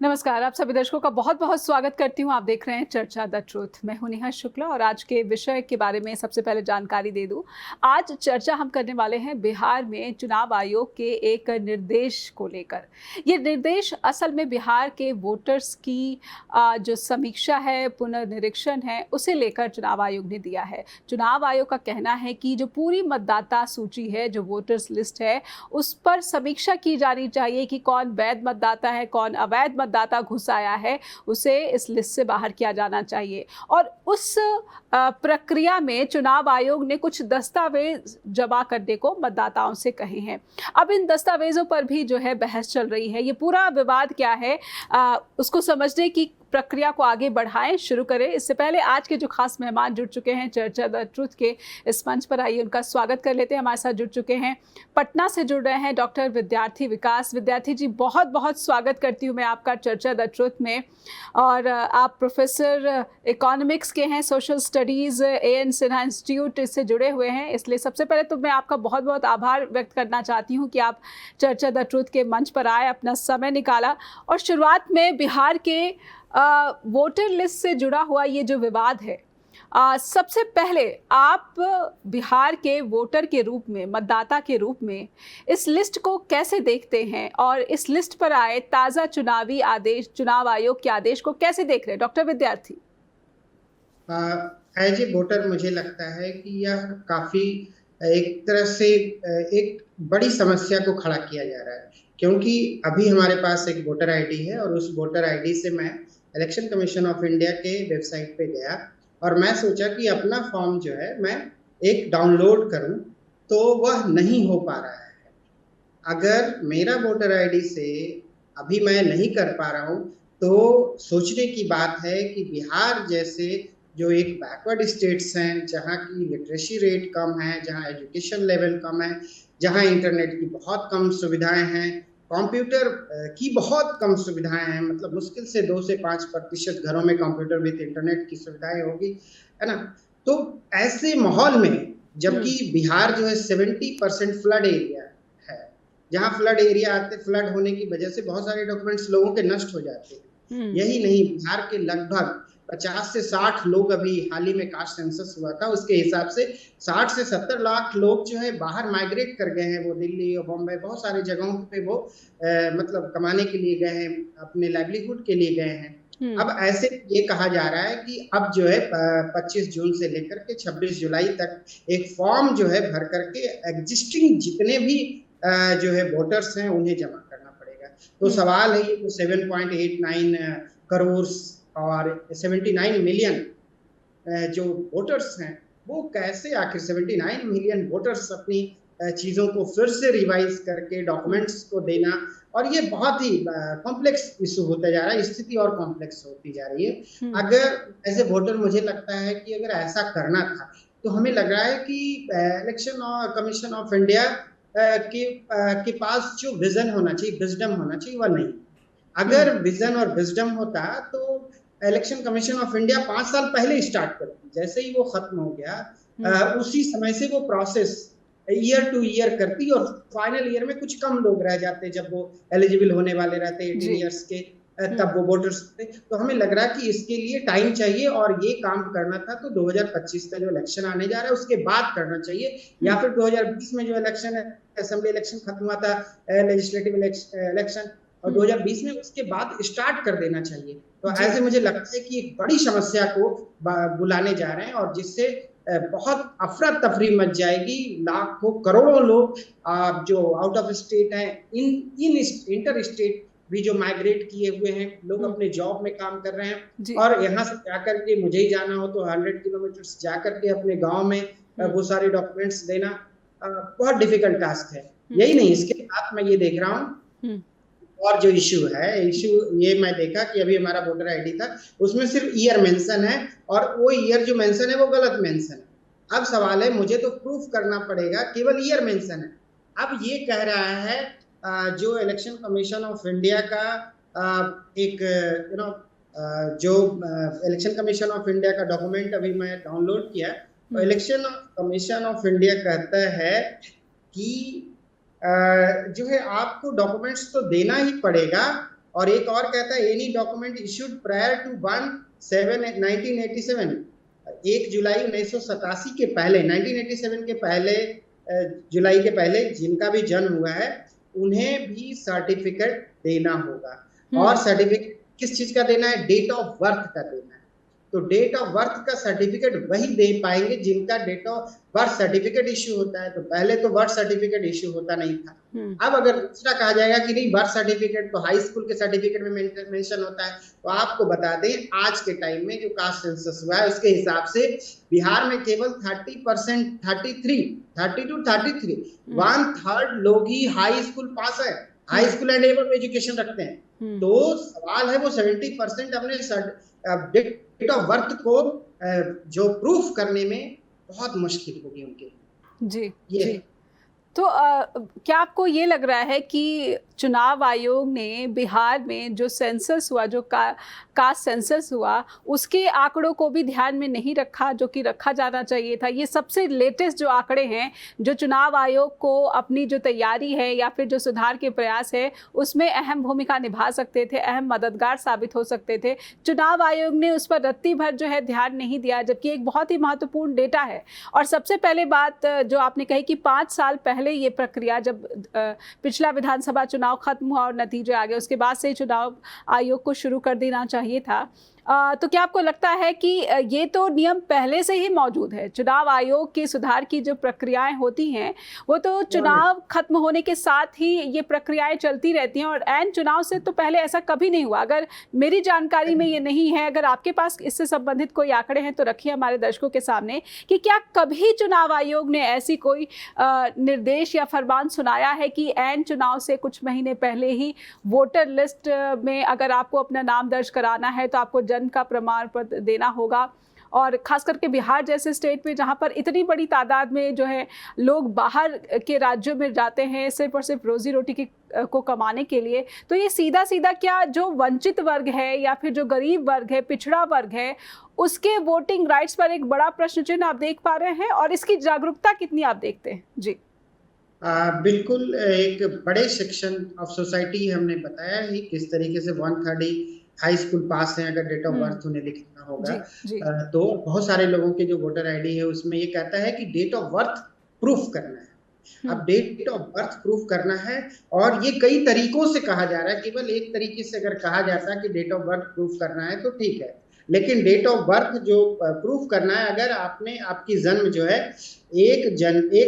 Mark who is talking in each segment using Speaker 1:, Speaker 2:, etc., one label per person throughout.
Speaker 1: नमस्कार, आप सभी दर्शकों का बहुत-बहुत स्वागत करती हूँ। आप देख रहे हैं चर्चा द ट्रुथ। मैं हूँ नेहा शुक्ला और आज के विषय के बारे में सबसे पहले जानकारी दे दूँ। आज चर्चा हम करने वाले हैं बिहार में चुनाव आयोग के एक निर्देश को लेकर। ये निर्देश असल में बिहार के वोटर्स की जो समीक्षा है, पुनर्निरीक्षण है, उसे लेकर चुनाव आयोग ने दिया है। चुनाव आयोग का कहना है कि जो पूरी मतदाता सूची है, जो वोटर्स लिस्ट है, उस पर समीक्षा की जानी चाहिए कि कौन वैध मतदाता है, कौन अवैध मतदाता घुस आया है, उसे इस लिस्ट से बाहर किया जाना चाहिए। और उस प्रक्रिया में चुनाव आयोग ने कुछ दस्तावेज जमा करने को मतदाताओं से कहे हैं। अब इन दस्तावेजों पर भी जो है बहस चल रही है। ये पूरा विवाद क्या है, उसको समझने की प्रक्रिया को आगे बढ़ाएं, शुरू करें। इससे पहले आज के जो खास मेहमान जुड़ चुके हैं चर्चा द ट्रुथ के इस मंच पर, आइए उनका स्वागत कर लेते हैं। हमारे साथ जुड़ चुके हैं, पटना से जुड़ रहे हैं डॉक्टर विद्यार्थी विकास। विद्यार्थी जी, बहुत बहुत स्वागत करती हूँ मैं आपका चर्चा द ट्रुथ में। और आप प्रोफेसर इकोनॉमिक्स के हैं, social studies AN. Sinha institute से जुड़े हुए हैं। इसलिए सबसे पहले तो मैं आपका बहुत बहुत आभार व्यक्त करना चाहती हूँ कि आप चर्चा द ट्रुथ के मंच पर आए, अपना समय निकाला। और शुरुआत में बिहार के वोटर लिस्ट से जुड़ा हुआ ये जो विवाद है, सबसे पहले आप बिहार के वोटर के रूप में, मतदाता के रूप में इस लिस्ट को कैसे देखते हैं और इस लिस्ट पर आए ताज़ा चुनावी आदेश, चुनाव आयोग के आदेश को कैसे देख रहे हैं डॉक्टर विद्यार्थी?
Speaker 2: एज ए वोटर मुझे लगता है कि यह काफी एक तरह से एक बड़ी समस्या को खड़ा किया जा रहा है, क्योंकि अभी हमारे पास एक वोटर आईडी है और उस वोटर आईडी से मैं इलेक्शन कमीशन ऑफ इंडिया के वेबसाइट पे गया और मैं सोचा कि अपना फॉर्म जो है मैं एक डाउनलोड करूं, तो वह नहीं हो पा रहा है। अगर मेरा वोटर आईडी से अभी मैं नहीं कर पा रहा हूं, तो सोचने की बात है कि बिहार जैसे जो एक बैकवर्ड स्टेट्स हैं, जहाँ की लिटरेसी रेट कम है, जहाँ एजुकेशन लेवल कम है, जहाँ इंटरनेट की बहुत कम सुविधाएं हैं, कंप्यूटर की बहुत कम सुविधाएं हैं, मतलब मुश्किल से 2 से 5% घरों में कंप्यूटर विद इंटरनेट की सुविधाएं होगी, है ना। तो ऐसे माहौल में, जबकि बिहार जो है 70% फ्लड एरिया है, जहाँ फ्लड एरिया आते, फ्लड होने की वजह से बहुत सारे डॉक्यूमेंट्स लोगों के नष्ट हो जाते हैं। यही नहीं, बिहार के लगभग 50 से 60 लोग, अभी हाल ही में कास्ट सेंसस हुआ था, उसके हिसाब से 60 से 70 लाख लोग जो है बाहर माइग्रेट कर गए हैं। वो दिल्ली और बॉम्बे, बहुत सारे जगहों पे वो मतलब कमाने के लिए गए हैं, अपने लाइवलीहुड के लिए गए हैं। अब ऐसे ये कहा जा रहा है कि अब जो है 25 जून से लेकर के 26 जुलाई तक एक फॉर्म जो है भर करके एग्जिस्टिंग जितने भी जो है वोटर्स हैं उन्हें जमा करना पड़ेगा। तो सवाल है ये 7.89 करोड़ और 79 मिलियन जो वोटर्स हैं, वो कैसे, आखिर 79 मिलियन वोटर्स अपनी चीज़ों को फिर से रिवाइज करके डॉक्यूमेंट्स को देना, और ये बहुत ही कॉम्प्लेक्स इशू होता जा रहा है, स्थिति और कॉम्प्लेक्स होती जा रही है। अगर एज ए वोटर मुझे लगता है कि अगर ऐसा करना था, तो हमें लग रहा है कि इलेक्शन कमीशन ऑफ इंडिया के पास जो विजन होना चाहिए, विजडम होना चाहिए, वह नहीं। अगर विजन और विजडम होता तो इलेक्शन कमीशन ऑफ इंडिया 5 साल पहले स्टार्ट करती। जैसे ही वो खत्म हो गया, उसी समय से वो प्रोसेस ईयर टू ईयर करती, और फाइनल ईयर में कुछ कम लोग रह जाते जब वो एलिजिबल होने वाले रहते 18 ईयर्स के, तब वो वोटर्स थे। तो हमें लग रहा है कि इसके लिए टाइम चाहिए, और ये काम करना था तो 2025 का जो इलेक्शन आने जा रहा है उसके बाद करना चाहिए, या फिर 2020 में जो इलेक्शन है, असेंबली इलेक्शन खत्म हुआ था, लेजिस्लेटिव इलेक्शन, और 2020 में उसके बाद स्टार्ट कर देना चाहिए। तो ऐसे मुझे लगता है कि एक बड़ी समस्या को बुलाने जा रहे हैं, और जिससे बहुत अफरा तफरी मच जाएगी। लाखों करोड़ों लोग जो आउट ऑफ स्टेट हैं, इन इंटर स्टेट भी जो माइग्रेट किए हुए हैं, लोग अपने जॉब में काम कर रहे हैं, और यहाँ से जाकर के, मुझे ही जाना हो तो 100 किलोमीटर जाकर के अपने गाँव में वो सारे डॉक्यूमेंट्स देना बहुत डिफिकल्ट टास्क है। यही नहीं, इसके साथ मैं ये देख रहा हूँ, और जो इशू ये मैं देखा कि अभी हमारा वोटर आईडी था, उसमें सिर्फ ईयर मेंशन है, और वो ईयर जो मेंशन है वो गलत मेंशन है। अब सवाल है, मुझे तो प्रूफ करना पड़ेगा, केवल ईयर मेंशन है। अब ये कह रहा है जो इलेक्शन कमीशन ऑफ इंडिया का एक जो इलेक्शन कमीशन ऑफ इंडिया का डॉक्यूमेंट अभी मैं डाउनलोड किया, तो इलेक्शन कमीशन ऑफ इंडिया कहता है कि जो है आपको डॉक्यूमेंट्स तो देना ही पड़ेगा, और एक और कहता है any document issued prior to 1/7/1987, 1 जुलाई 1987 के पहले, 1987 के पहले जुलाई के पहले जिनका भी जन्म हुआ है उन्हें भी सर्टिफिकेट देना होगा। और सर्टिफिकेट किस चीज का देना है? डेट ऑफ बर्थ का देना है। तो डेट ऑफ बर्थ का सर्टिफिकेट वही दे पाएंगे जिनका date of birth certificate issue होता है। तो पहले तो बर्थ सर्टिफिकेट इश्यू होता नहीं था। अब अगर दूसरा कहा जाएगा कि नहीं बर्थ सर्टिफिकेट तो हाई स्कूल के सर्टिफिकेट में मेंशन होता है, तो आपको बता दें आज के टाइम में जो कास्ट सेंसस हुआ है उसके हिसाब से बिहार में केवल 30%, 32-33 1/3 लोग ही हाई स्कूल पास है, high school and above education रखते हैं। तो सवाल है वो 70% अपने डेट ऑफ बर्थ को जो प्रूफ करने में बहुत मुश्किल होगी उनके।
Speaker 1: जी जी। तो क्या आपको ये लग रहा है कि चुनाव आयोग ने बिहार में जो सेंसस हुआ, जो कास्ट सेंसस हुआ, उसके आंकड़ों को भी ध्यान में नहीं रखा जो कि रखा जाना चाहिए था? ये सबसे लेटेस्ट जो आंकड़े हैं जो चुनाव आयोग को अपनी जो तैयारी है या फिर जो सुधार के प्रयास है उसमें अहम भूमिका निभा सकते थे, अहम मददगार साबित हो सकते थे। चुनाव आयोग ने उस पर रत्ती भर जो है ध्यान नहीं दिया, जबकि एक बहुत ही महत्वपूर्ण डेटा है। और सबसे पहले बात जो आपने कही कि 5 साल पहले ये प्रक्रिया, जब पिछला विधानसभा चुनाव खत्म हुआ और नतीजे आ गए, उसके बाद से चुनाव आयोग को शुरू कर देना चाहिए था। तो क्या आपको लगता है कि ये तो नियम पहले से ही मौजूद है? चुनाव आयोग के सुधार की जो प्रक्रियाएं होती हैं वो तो चुनाव खत्म होने के साथ ही ये प्रक्रियाएं चलती रहती हैं, और ऐन चुनाव से तो पहले ऐसा कभी नहीं हुआ। अगर मेरी जानकारी में ये नहीं है, अगर आपके पास इससे संबंधित कोई आंकड़े हैं तो रखिए हमारे दर्शकों के सामने कि क्या कभी चुनाव आयोग ने ऐसी कोई निर्देश या फरमान सुनाया है कि ऐन चुनाव से कुछ महीने पहले ही वोटर लिस्ट में अगर आपको अपना नाम दर्ज कराना है तो आपको जन्म का प्रमाण पत्र देना होगा? और खास करके बिहार जैसे स्टेट में जहां पर इतनी बड़ी तादाद में जो है लोग बाहर के राज्यों में जाते हैं सिर्फ और सिर्फ रोजी रोटी को कमाने के लिए, तो ये सीधा सीधा क्या जो वंचित वर्ग है या फिर जो गरीब वर्ग है, पिछड़ा वर्ग है, उसके वोटिंग राइट्स पर एक बड़ा प्रश्न चिन्ह आप देख पा रहे हैं? और इसकी जागरूकता कितनी आप देखते हैं? जी
Speaker 2: बिल्कुल, एक बड़े सेक्शन ऑफ सोसाइटी हमने बताया है किस तरीके से 1/3 हाई स्कूल पास हैं अगर डेट ऑफ बर्थ उन्हें लिखना होगा। तो बहुत सारे लोगों के जो वोटर आईडी है उसमें ये कहता है कि डेट ऑफ बर्थ प्रूफ करना है। अब डेट ऑफ बर्थ प्रूफ करना है और ये कई तरीकों से कहा जा रहा है। केवल एक तरीके से अगर कहा जाता है कि डेट ऑफ बर्थ प्रूफ करना है तो ठीक है, लेकिन डेट ऑफ बर्थ जो प्रूफ करना है, अगर आपकी जन्म जो है 1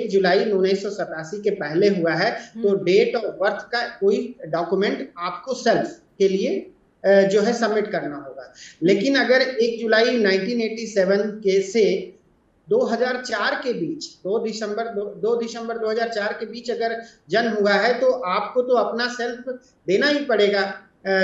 Speaker 2: जुलाई 1987 के पहले हुआ है तो डेट ऑफ बर्थ का कोई डॉक्यूमेंट आपको सेल्फ के लिए जो है सबमिट करना होगा। लेकिन अगर 1 जुलाई 1987 के से 2004 के बीच 2 दिसंबर 2004 के बीच अगर जन्म हुआ है तो आपको तो अपना सेल्फ देना ही पड़ेगा,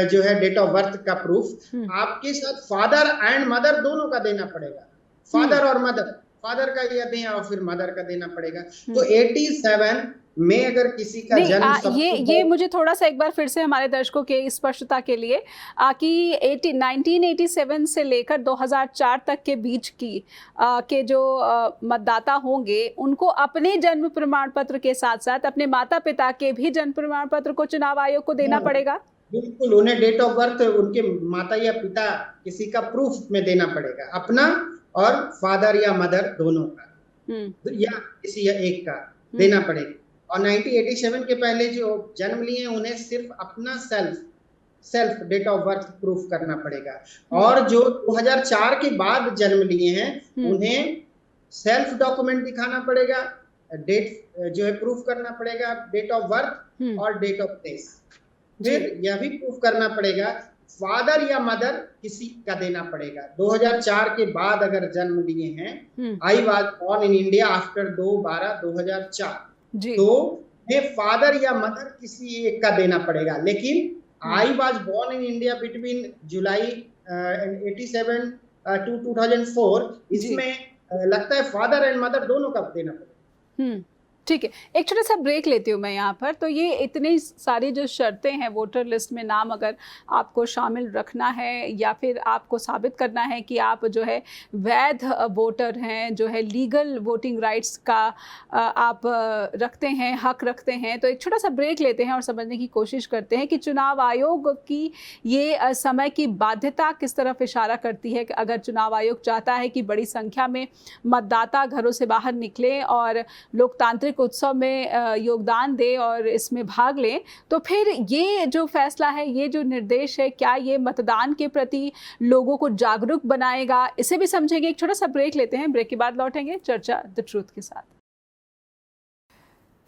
Speaker 2: जो है डेट ऑफ बर्थ का प्रूफ। आपके साथ फादर एंड मदर दोनों का देना पड़ेगा। फादर और मदर, फादर का या दें और फिर मदर का देना पड़ेगा। तो 87 में अगर किसी का जन्म
Speaker 1: ये मुझे थोड़ा सा एक बार फिर से हमारे दर्शकों के स्पष्टता के लिए कि 1987 से लेकर 2004 तक के बीच की के जो मतदाता होंगे उनको अपने जन्म प्रमाण पत्र के साथ साथ अपने माता पिता के भी जन्म प्रमाण पत्र को चुनाव आयोग को देना पड़ेगा।
Speaker 2: बिल्कुल, उन्हें डेट ऑफ बर्थ उनके माता या पिता किसी का प्रूफ में देना पड़ेगा, अपना और फादर या मदर दोनों का या किसी या एक का देना पड़ेगा। और 1987 के पहले जो जन्म लिए हैं उन्हें सिर्फ अपना self date of birth proof करना पड़ेगा। और जो 2004 के बाद जन्म लिए हैं उन्हें सेल्फ डॉक्यूमेंट दिखाना पड़ेगा, डेट जो है प्रूफ करना पड़ेगा, डेट ऑफ बर्थ और डेट ऑफ डेथ। फिर यह भी प्रूफ करना पड़ेगा फादर या मदर किसी का देना पड़ेगा। 2004 के बाद अगर जन्म लिए हैं, आई was born in India after 2/12/2004, तो फादर या मदर किसी एक का देना पड़ेगा। लेकिन I was born in India between July 87 to 2004, इसमें लगता है फादर एंड मदर दोनों का देना पड़ेगा।
Speaker 1: ठीक है, एक छोटा सा ब्रेक लेती हूँ मैं यहाँ पर। तो ये इतनी सारी जो शर्तें हैं, वोटर लिस्ट में नाम अगर आपको शामिल रखना है या फिर आपको साबित करना है कि आप जो है वैध वोटर हैं, जो है लीगल वोटिंग राइट्स का आप रखते हैं, हक रखते हैं। तो एक छोटा सा ब्रेक लेते हैं और समझने की कोशिश करते हैं कि चुनाव आयोग की ये समय की बाध्यता किस तरफ इशारा करती है कि अगर चुनाव आयोग चाहता है कि बड़ी संख्या में मतदाता घरों से बाहर निकलें और लोकतांत्रिक उत्सव में योगदान दें और इसमें भाग लें, तो फिर ये जो फैसला है, ये जो निर्देश है, क्या ये मतदान के प्रति लोगों को जागरूक बनाएगा, इसे भी समझेंगे। एक छोटा सा ब्रेक लेते हैं, ब्रेक के बाद लौटेंगे चर्चा द ट्रूथ के साथ।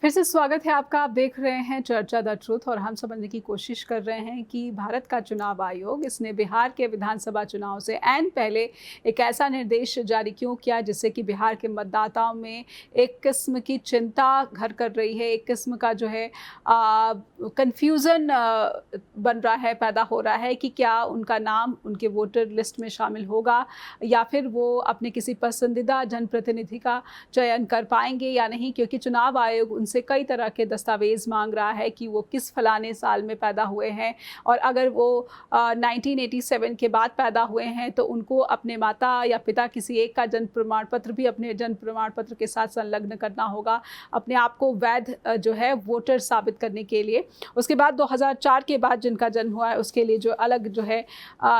Speaker 1: फिर से स्वागत है आपका। आप देख रहे हैं चर्चा द ट्रूथ और हम समझने की कोशिश कर रहे हैं कि भारत का चुनाव आयोग इसने बिहार के विधानसभा चुनाव से ऐन पहले एक ऐसा निर्देश जारी क्यों किया जिससे कि बिहार के मतदाताओं में एक किस्म की चिंता घर कर रही है, एक किस्म का जो है कंफ्यूजन बन रहा है, पैदा हो रहा है कि क्या उनका नाम उनके वोटर लिस्ट में शामिल होगा या फिर वो अपने किसी पसंदीदा जनप्रतिनिधि का चयन कर पाएंगे या नहीं, क्योंकि चुनाव आयोग उनसे कई तरह के दस्तावेज मांग रहा है कि वो किस फलाने साल में पैदा हुए हैं और अगर वो 1987 के बाद पैदा हुए हैं तो उनको अपने माता या पिता किसी एक का जन्म प्रमाण पत्र भी अपने जन्म प्रमाण पत्र के साथ संलग्न करना होगा अपने आप को वैध जो है वोटर साबित करने के लिए। उसके बाद 2004 के बाद जिनका जन्म हुआ है उसके लिए जो अलग जो है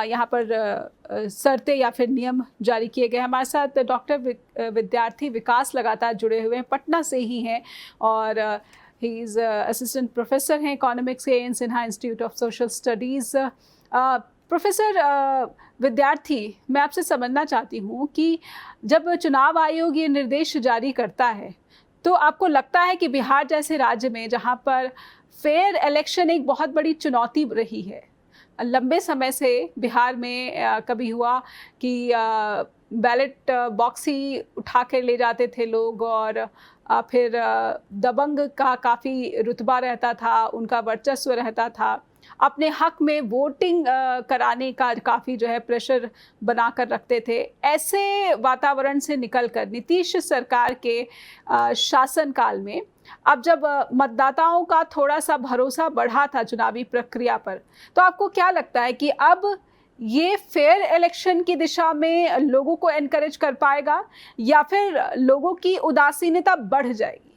Speaker 1: यहाँ पर शर्तें या फिर नियम जारी किए गए। हमारे साथ डॉक्टर विद्यार्थी विकास लगातार जुड़े हुए हैं, पटना से ही हैं और ही इज़ असिस्टेंट प्रोफेसर हैं इकोनॉमिक्स के इन Sinha institute of social studies. Professor Vidyarthi, मैं आपसे समझना चाहती हूँ कि जब चुनाव आयोग ये निर्देश जारी करता है तो आपको लगता है कि बिहार जैसे राज्य में जहाँ पर फेयर इलेक्शन एक बहुत बड़ी चुनौती रही है, लंबे समय से बिहार में कभी हुआ कि बैलेट बॉक्स ही उठा कर ले जाते थे लोग और फिर दबंग का काफ़ी रुतबा रहता था, उनका वर्चस्व रहता था, अपने हक में वोटिंग कराने का काफ़ी जो है प्रेशर बना कर रखते थे। ऐसे वातावरण से निकलकर नीतीश सरकार के शासनकाल में अब जब मतदाताओं का थोड़ा सा भरोसा बढ़ा था चुनावी प्रक्रिया पर, तो आपको क्या लगता है कि अब ये फेयर इलेक्शन की दिशा में लोगों को एनकरेज कर पाएगा या फिर लोगों की उदासीनता बढ़ जाएगी?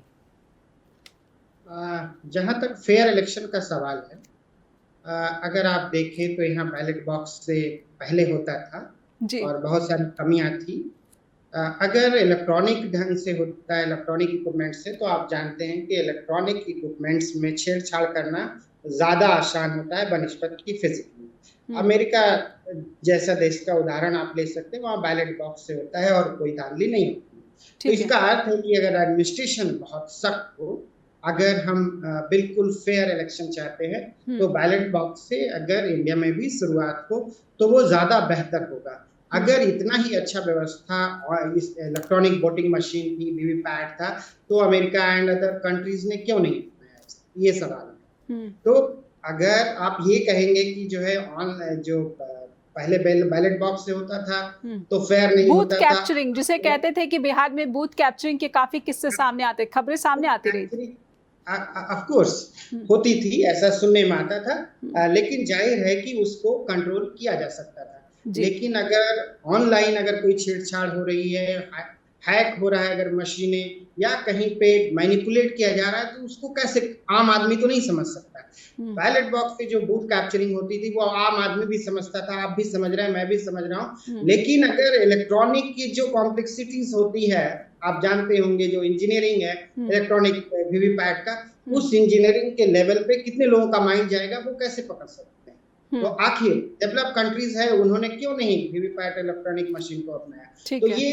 Speaker 2: जहाँ तक फेयर इलेक्शन का सवाल है, अगर आप देखें तो यहाँ बैलेट बॉक्स से पहले होता था
Speaker 1: जी।
Speaker 2: और बहुत सारी कमियां थी। अगर इलेक्ट्रॉनिक ढंग से होता है, इलेक्ट्रॉनिक इक्विपमेंट से, तो आप जानते हैं कि इलेक्ट्रॉनिक इक्विपमेंट्स में छेड़छाड़ करना ज़्यादा आसान होता है बनिस्बत की फिजिकली। अमेरिका जैसा देश का उदाहरण आप ले सकते हैं, वहाँ बैलेट बॉक्स से होता है और कोई धांधली नहीं होती। तो इसका अर्थ है कि अगर एडमिनिस्ट्रेशन बहुत सख्त हो, अगर हम बिल्कुल फेयर इलेक्शन चाहते हैं तो बैलेट बॉक्स से अगर इंडिया में भी शुरुआत हो तो वो ज़्यादा बेहतर होगा। अगर इतना ही अच्छा व्यवस्था और इस इलेक्ट्रॉनिक वोटिंग मशीन की वीवीपैट था तो अमेरिका एंड अदर कंट्रीज ने क्यों नहीं अपनाया, ये सवाल है। तो अगर आप ये कहेंगे कि जो है ऑनलाइन जो पहले बैलेट बॉक्स से होता था तो फेयर नहीं होता था,
Speaker 1: बूथ कैप्चरिंग जिसे कहते थे कि बिहार में बूथ कैप्चरिंग के काफी किस्से सामने आते, खबरें सामने आती रही थी।
Speaker 2: ऑफ कोर्स होती थी, ऐसा सुनने में आता था, लेकिन जाहिर है कि उसको कंट्रोल किया जा सकता था। लेकिन अगर ऑनलाइन अगर कोई छेड़छाड़ हो रही है, हैक हो रहा है अगर मशीनें, या कहीं पे मैनिपुलेट किया जा रहा है, तो उसको कैसे आम आदमी तो नहीं समझ सकता। बैलेट बॉक्स पे जो बूथ कैप्चरिंग होती थी वो आम आदमी भी समझता था, आप भी समझ रहे हैं, मैं भी समझ रहा हूँ। लेकिन अगर इलेक्ट्रॉनिक की जो कॉम्प्लेक्सिटीज होती है, आप जानते होंगे जो इंजीनियरिंग है इलेक्ट्रॉनिक वीवीपैट का, उस इंजीनियरिंग के लेवल पे कितने लोगों का माइंड जाएगा वो कैसे पकड़ सकते हैं। तो आखिर डेवलप कंट्रीज है, उन्होंने क्यों नहीं वीवीपैट इलेक्ट्रॉनिक मशीन को अपनाया। तो ये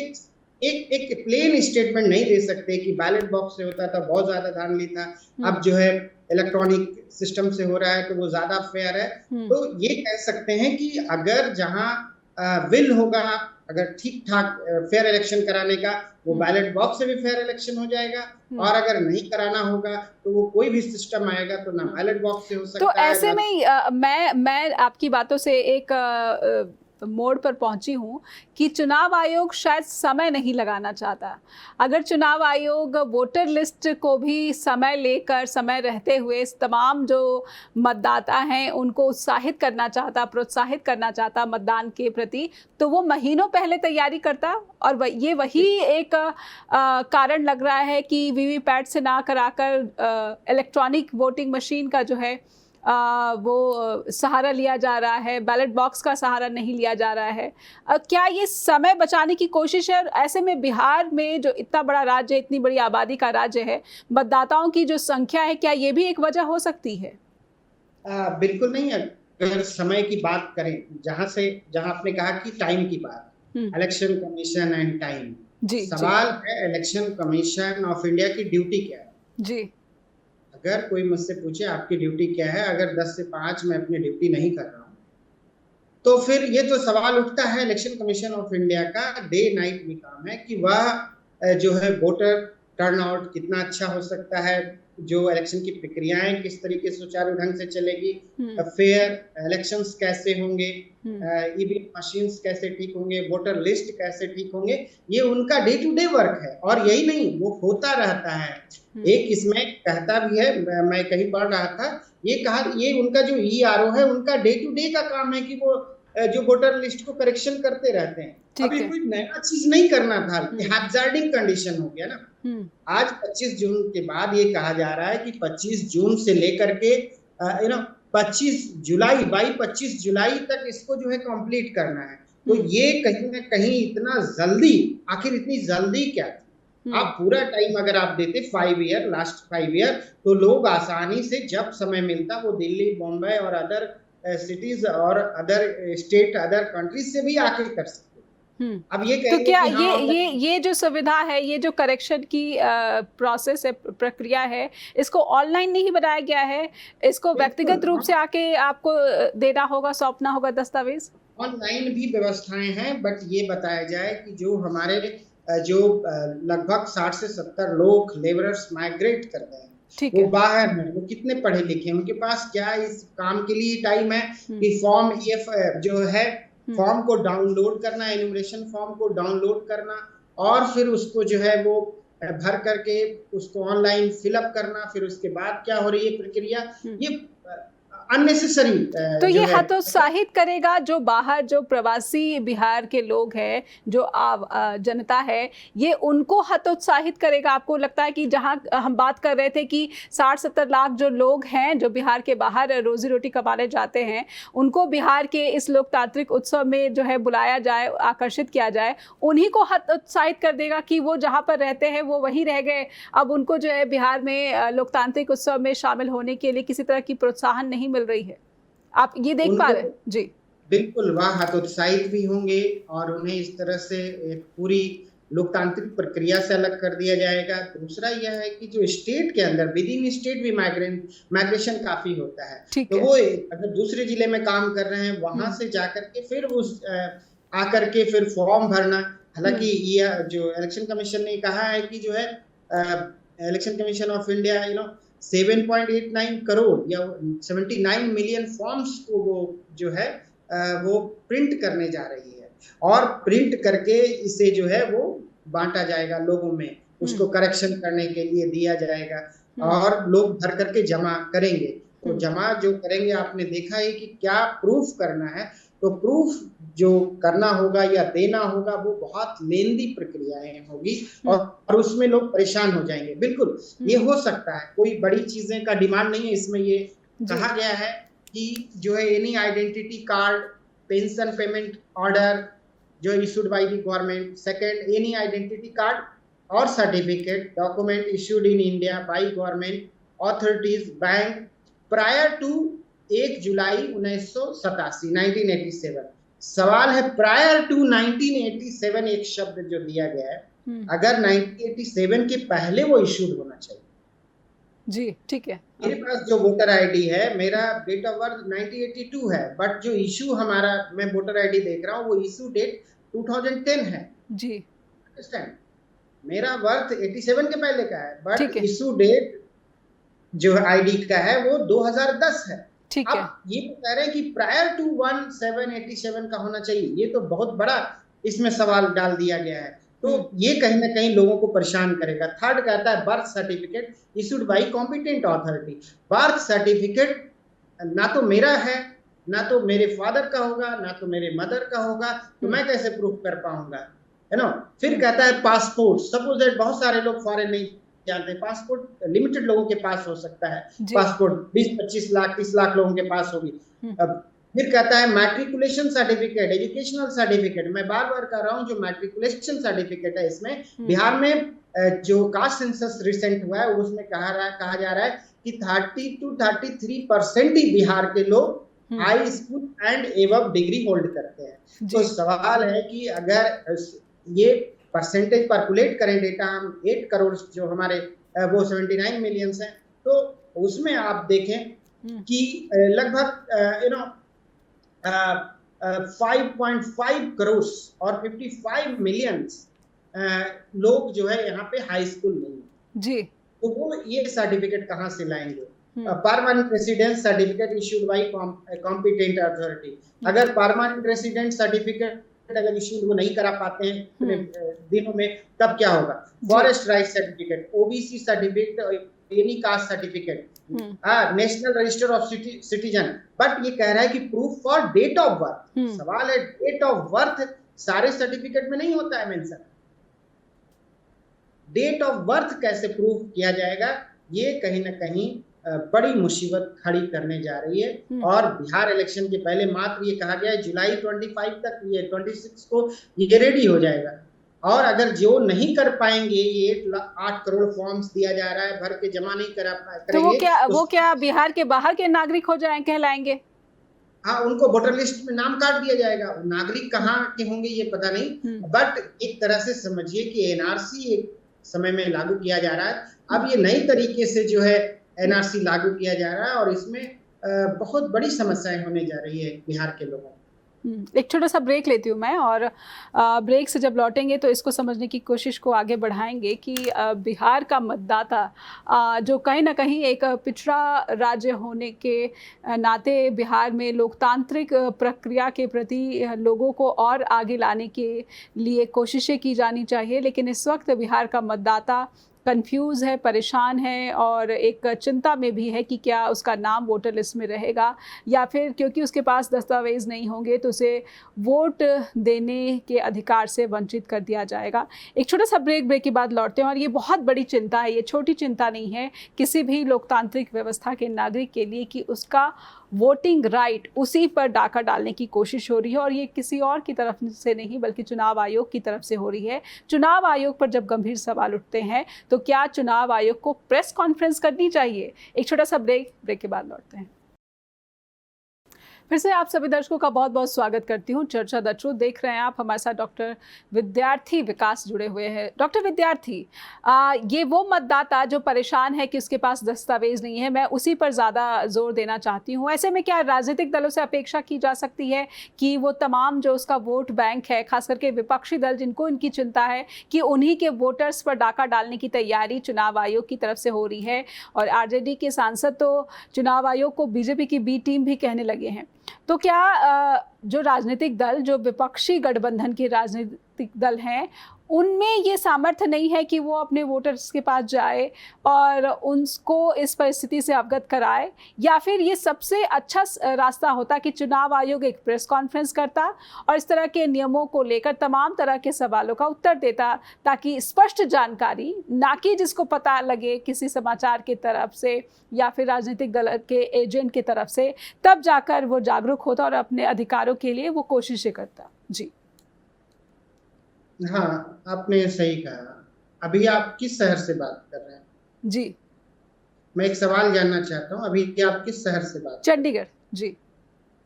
Speaker 2: एक प्लेन स्टेटमेंट नहीं दे सकते कि बैलेट बॉक्स से होता था बहुत ज्यादा धांधली था, अब जो है इलेक्ट्रॉनिक सिस्टम से हो रहा है तो वो ज्यादा फेयर है। तो ये कह सकते हैं कि अगर जहां विल होगा, अगर ठीक ठाक फेयर इलेक्शन कराने का, वो बैलेट बॉक्स से भी फेयर इलेक्शन हो जाएगा, और अगर नहीं कराना होगा तो वो कोई भी सिस्टम आएगा तो ना बैलेट बॉक्स से हो सकता है।
Speaker 1: तो ऐसे में मैं आपकी बातों से एक मोड़ पर पहुंची हूं कि चुनाव आयोग शायद समय नहीं लगाना चाहता। अगर चुनाव आयोग वोटर लिस्ट को भी समय लेकर, समय रहते हुए तमाम जो मतदाता हैं उनको उत्साहित करना चाहता, प्रोत्साहित करना चाहता मतदान के प्रति, तो वो महीनों पहले तैयारी करता। और ये वही एक कारण लग रहा है कि वीवीपैट से ना कराकर इलेक्ट्रॉनिक वोटिंग मशीन का जो है वो सहारा लिया जा रहा है, बैलेट बॉक्स का सहारा नहीं लिया जा रहा है। क्या ये समय बचाने की कोशिश है? और ऐसे में बिहार में जो इतना बड़ा राज्य है, इतनी बड़ी आबादी का राज्य है, मतदाताओं की जो संख्या है, क्या ये भी एक वजह हो सकती है?
Speaker 2: बिल्कुल नहीं। अगर समय की बात करें, जहां आपने कहा कि टाइम की बात, इलेक्शन कमीशन एंड टाइम, सवाल है इलेक्शन कमीशन ऑफ इंडिया की ड्यूटी क्या है जी। अगर कोई मुझसे पूछे आपकी ड्यूटी क्या है, अगर 10 से 5 मैं अपनी ड्यूटी नहीं कर रहा हूं, तो फिर ये तो सवाल उठता है इलेक्शन कमीशन ऑफ इंडिया का डे नाइट भी काम है कि वह जो है वोटर टर्नआउट कितना अच्छा हो सकता है, जो इलेक्शन की प्रक्रियाएं किस तरीके से सुचारू ढंग से चलेगी, फेयर इलेक्शंस कैसे होंगे, ईवीएम मशीन्स कैसे ठीक होंगे, वोटर लिस्ट कैसे ठीक होंगे, ये उनका डे टू डे वर्क है। और यही नहीं, वो होता रहता है। एक इसमें कहता भी है, मैं कहीं पढ़ रहा था, ये उनका जो ईआरओ है, उनका डे टू डे का काम है कि वो जो वोटर लिस्ट को करेक्शन करते रहते हैं। अभी कोई नया चीज नहीं करना था, हैजार्डिंग कंडीशन हो गया ना। आज 25 जून के बाद ये कहा जा रहा है कि 25 जून से लेकर के 25 जुलाई बाई 25 जुलाई तक इसको जो है कंप्लीट करना है। तो ये कहीं ना कहीं इतना जल्दी, आखिर इतनी जल्दी क्या थी? आप पूरा टाइम अगर आप देते 5 ईयर, लास्ट 5 ईयर, तो लोग आसानी से जब समय मिलता वो दिल्ली, बॉम्बे और अदर सिटीज और अदर स्टेट, अदर कंट्रीज से भी आके कर सकते। अब ये
Speaker 1: तो क्या ये जो सुविधा है, ये जो करेक्शन की प्रोसेस है, प्रक्रिया है, इसको ऑनलाइन नहीं बनाया गया है? इसको व्यक्तिगत रूप से आके आपको देना होगा, सौंपना होगा दस्तावेज?
Speaker 2: ऑनलाइन भी व्यवस्थाएं हैं, बट ये बताया जाए कि जो हमारे जो लगभग 60 से 70 लोग लेबरर्स माइग्रेट कर रहे हैं, वो बाहर हैं, वो कितने पढ़े लिखे हैं, उनके पास क्या इस काम के लिए टाइम है कि फॉर्म जो है फॉर्म को डाउनलोड करना, एन्यूमरेशन फॉर्म को डाउनलोड करना और फिर उसको जो है वो भर करके उसको ऑनलाइन फिलअप करना, फिर उसके बाद क्या हो रही है प्रक्रिया, ये अननेसेसरी।
Speaker 1: तो ये हतोत्साहित करेगा जो बाहर, जो प्रवासी बिहार के लोग हैं, जो जनता है, ये उनको हतोत्साहित करेगा। आपको लगता है कि जहां हम बात कर रहे थे कि 60-70 लाख जो लोग हैं जो बिहार के बाहर रोजी रोटी कमाने जाते हैं, उनको बिहार के इस लोकतांत्रिक उत्सव में जो है बुलाया जाए, आकर्षित किया जाए, उन्हीं को हतोत्साहित कर देगा कि वो जहाँ पर रहते हैं वो वहीं रह गए, अब उनको जो है बिहार में लोकतांत्रिक उत्सव में शामिल होने के लिए किसी तरह की प्रोत्साहन नहीं मिल रही है। आप ये देख पा रहे हैं? जी
Speaker 2: बिल्कुल, वह हतोत्साहित भी होंगे और उन्हें इस तरह से एक पूरी लोकतांत्रिक प्रक्रिया से अलग कर दिया जाएगा। दूसरा यह है कि जो स्टेट के अंदर विद इन स्टेट भी माइग्रेशन काफी होता है, तो वो अगर दूसरे जिले में काम कर रहे हैं, वहां से जाकर के फिर उस आकर के फिर फॉर्म भरना। हालांकि यह जो इलेक्शन कमीशन ने कहा है कि जो है election commission of India 7.89 crore या 79 मिलियन फॉर्म्स को वो जो है वो प्रिंट करने जा रही है और प्रिंट करके इसे जो है वो बांटा जाएगा लोगों में, उसको करेक्शन करने के लिए दिया जाएगा और लोग भर करके जमा करेंगे। तो जमा जो करेंगे, आपने देखा है कि क्या प्रूफ करना है, तो प्रूफ जो करना होगा या देना होगा वो बहुत लेंदी प्रक्रियाएं होगी और उसमें लोग परेशान हो जाएंगे। बिल्कुल ये हो सकता है, कोई बड़ी चीजें का डिमांड नहीं है इसमें। ये कहा गया है कि जो है any identity card, pension payment order जो issued by the government, second any identity card or certificate document issued in India by government authorities bank prior to 1 जुलाई 1987 1987। सवाल है प्रायर टू 1987 एक शब्द जो दिया गया है, अगर 1987 के पहले वो इशूड होना चाहिए।
Speaker 1: जी ठीक है।
Speaker 2: मेरे पास जो वोटर आईडी है, मेरा डेट ऑफ बर्थ 1982 है, बट जो इशू हमारा मैं वोटर आईडी देख रहा हूँ वो इशू डेट 2010 है जी। मेरा बर्थ 87 के पहले का है, बट इशू डेट जो आईडी का है वो 2010 है।
Speaker 1: ठीक है।
Speaker 2: आप ये तो कह रहे हैं कि प्रायर टू 1787 का होना चाहिए, ये तो बहुत बड़ा इसमें सवाल डाल दिया गया है। तो ये कहीं ना कहीं लोगों को परेशान करेगा। थर्ड कहता है birth certificate issued by competent authority. Birth certificate ना तो मेरा है, ना तो मेरे फादर का होगा, ना तो मेरे मदर का होगा, तो मैं कैसे प्रूफ कर पाऊंगा, है ना। फिर कहता है पासपोर्ट। सपोज दैट बहुत सारे लोग फॉरेन नहीं जानते, पासपोर्ट लिमिटेड लोगों के पास हो सकता है, पासपोर्ट 20-25 लाख 30 लाख लोगों के पास होगी। अब फिर कहता है मैट्रिकुलेशन सर्टिफिकेट, एजुकेशनल सर्टिफिकेट। मैं बार बार कह रहा हूँ, जो मैट्रिकुलेशन सर्टिफिकेट है इसमें बिहार में जो कास्ट सेंसस रिसेंट हुआ है उसमें कहा जा रहा है कि 30 to 33% ही बिहार के लोग high school and above degree hold करते हैं। तो सवाल है कि अगर ये परसेंटेज परकुलेट करें डेटा, हम 8 करोड़ जो हमारे वो 79 मिलियंस हैं, तो उसमें आप देखें कि लगभग 5.5 करोड़ और 55 मिलियन लोग जो है यहाँ पे हाई स्कूल नहीं है
Speaker 1: जी।
Speaker 2: तो वो ये सर्टिफिकेट कहाँ से लाएंगे? Permanent residence certificate issued by competent authority. अगर परमानेंट रेसिडेंट सर्टिफिकेट अगर इश्यूड वो नहीं करा पाते हैं दिनों में, तब क्या होगा? Forest right certificate, OBC certificate, any caste certificate, national register of citizen. But ये कह रहा है कि proof for date of birth. सवाल है डेट ऑफ बर्थ सारे सर्टिफिकेट में नहीं होता है मेंशन। डेट ऑफ बर्थ कैसे प्रूफ किया जाएगा? ये कहीं ना कहीं बड़ी मुसीबत खड़ी करने जा रही है। और बिहार इलेक्शन के पहले मात्र ये कहा गया है जुलाई 25 तक, ये 26 को ये रेडी हो जाएगा। और अगर जो नहीं कर पाएंगे, ये 8 करोड़ फॉर्म्स दिया जा रहा है, भर के जमा नहीं करेंगे,
Speaker 1: तो वो क्या बिहार के बाहर के नागरिक हो जाए कहलाएंगे?
Speaker 2: हाँ, उनको वोटर लिस्ट में नाम काट दिया जाएगा। नागरिक कहाँ के होंगे ये पता नहीं, बट एक तरह से समझिए कि एनआरसी एक समय में लागू किया जा रहा है। अब ये नई तरीके से जो है एनआरसी लागू किया जा रहा है और इसमें बहुत बड़ी समस्याएं होने जा रही है बिहार के लोगों को।
Speaker 1: एक छोटा सा ब्रेक लेती हूँ मैं, और ब्रेक से जब लौटेंगे तो इसको समझने की कोशिश को आगे बढ़ाएंगे कि बिहार का मतदाता जो कहीं ना कहीं एक पिछड़ा राज्य होने के नाते बिहार में लोकतांत्रिक प्रक्रिया के प्रति लोगों को और आगे लाने के लिए कोशिशें की जानी चाहिए। लेकिन इस वक्त बिहार का मतदाता कंफ्यूज है, परेशान है और एक चिंता में भी है कि क्या उसका नाम वोटर लिस्ट में रहेगा, या फिर क्योंकि उसके पास दस्तावेज़ नहीं होंगे तो उसे वोट देने के अधिकार से वंचित कर दिया जाएगा। एक छोटा सा ब्रेक के बाद लौटते हैं। और ये बहुत बड़ी चिंता है, ये छोटी चिंता नहीं है किसी भी लोकतांत्रिक व्यवस्था के नागरिक के लिए कि उसका वोटिंग राइट उसी पर डाका डालने की कोशिश हो रही है। और ये किसी और की तरफ से नहीं बल्कि चुनाव आयोग की तरफ से हो रही है। चुनाव आयोग पर जब गंभीर सवाल उठते हैं तो क्या चुनाव आयोग को प्रेस कॉन्फ्रेंस करनी चाहिए? एक छोटा सा ब्रेक के बाद लौटते हैं। फिर से आप सभी दर्शकों का बहुत बहुत स्वागत करती हूँ। चर्चा द ट्रूथ देख रहे हैं आप। हमारे साथ डॉक्टर विद्यार्थी विकास जुड़े हुए हैं। डॉक्टर विद्यार्थी, ये वो मतदाता जो परेशान है कि उसके पास दस्तावेज नहीं है, मैं उसी पर ज़्यादा जोर देना चाहती हूँ। ऐसे में क्या राजनीतिक दलों से अपेक्षा की जा सकती है कि वो तमाम जो उसका वोट बैंक है, खास करके विपक्षी दल जिनको इनकी चिंता है कि उन्हीं के वोटर्स पर डाका डालने की तैयारी चुनाव आयोग की तरफ से हो रही है? और आरजेडी के सांसद तो चुनाव आयोग को बीजेपी की बी टीम भी कहने लगे हैं। तो क्या जो राजनीतिक दल, जो विपक्षी गठबंधन के राजनीतिक दल हैं, उनमें ये सामर्थ्य नहीं है कि वो अपने वोटर्स के पास जाए और उनको इस परिस्थिति से अवगत कराए? या फिर ये सबसे अच्छा रास्ता होता कि चुनाव आयोग एक प्रेस कॉन्फ्रेंस करता और इस तरह के नियमों को लेकर तमाम तरह के सवालों का उत्तर देता, ताकि स्पष्ट जानकारी, ना कि जिसको पता लगे किसी समाचार की तरफ से या फिर राजनीतिक दल के एजेंट की तरफ से, तब जाकर वो जागरूक होता और अपने अधिकारों के लिए वो कोशिशें करता? जी
Speaker 2: हाँ, आपने सही कहा। अभी आप किस शहर से बात कर रहे हैं?
Speaker 1: जी,
Speaker 2: मैं एक सवाल जानना चाहता हूँ, अभी आप किस शहर से बात?
Speaker 1: चंडीगढ़। जी,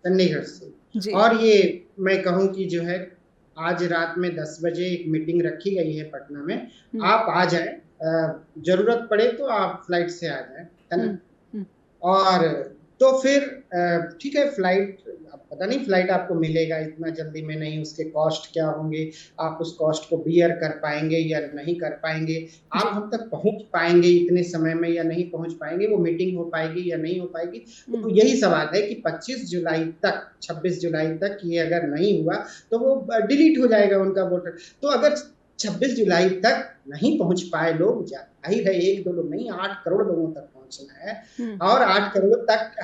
Speaker 2: चंडीगढ़ से
Speaker 1: जी।
Speaker 2: और ये मैं कहूँ कि जो है आज रात में 10 बजे एक मीटिंग रखी गई है पटना में, आप आ जाएं, जरूरत पड़े तो आप फ्लाइट से आ जाएं, है ना। और तो फिर ठीक है, फ्लाइट, अब पता नहीं फ्लाइट आपको मिलेगा इतना जल्दी में नहीं, उसके कॉस्ट क्या होंगे, आप उस कॉस्ट को बियर कर पाएंगे या नहीं कर पाएंगे, आप
Speaker 1: जी।
Speaker 2: हम तक पहुंच पाएंगे इतने समय में या नहीं पहुंच पाएंगे, वो मीटिंग हो पाएगी या नहीं हो पाएगी। तो यही सवाल है कि 25 जुलाई तक, 26 जुलाई तक ये अगर नहीं हुआ तो वो डिलीट हो जाएगा उनका वोटर। तो अगर 26 जुलाई तक नहीं पहुंच पाए लोग, जाहिर है एक दो लोग नहीं, 8 करोड़ लोगों तक पहुंचना है, और 8 करोड़ तक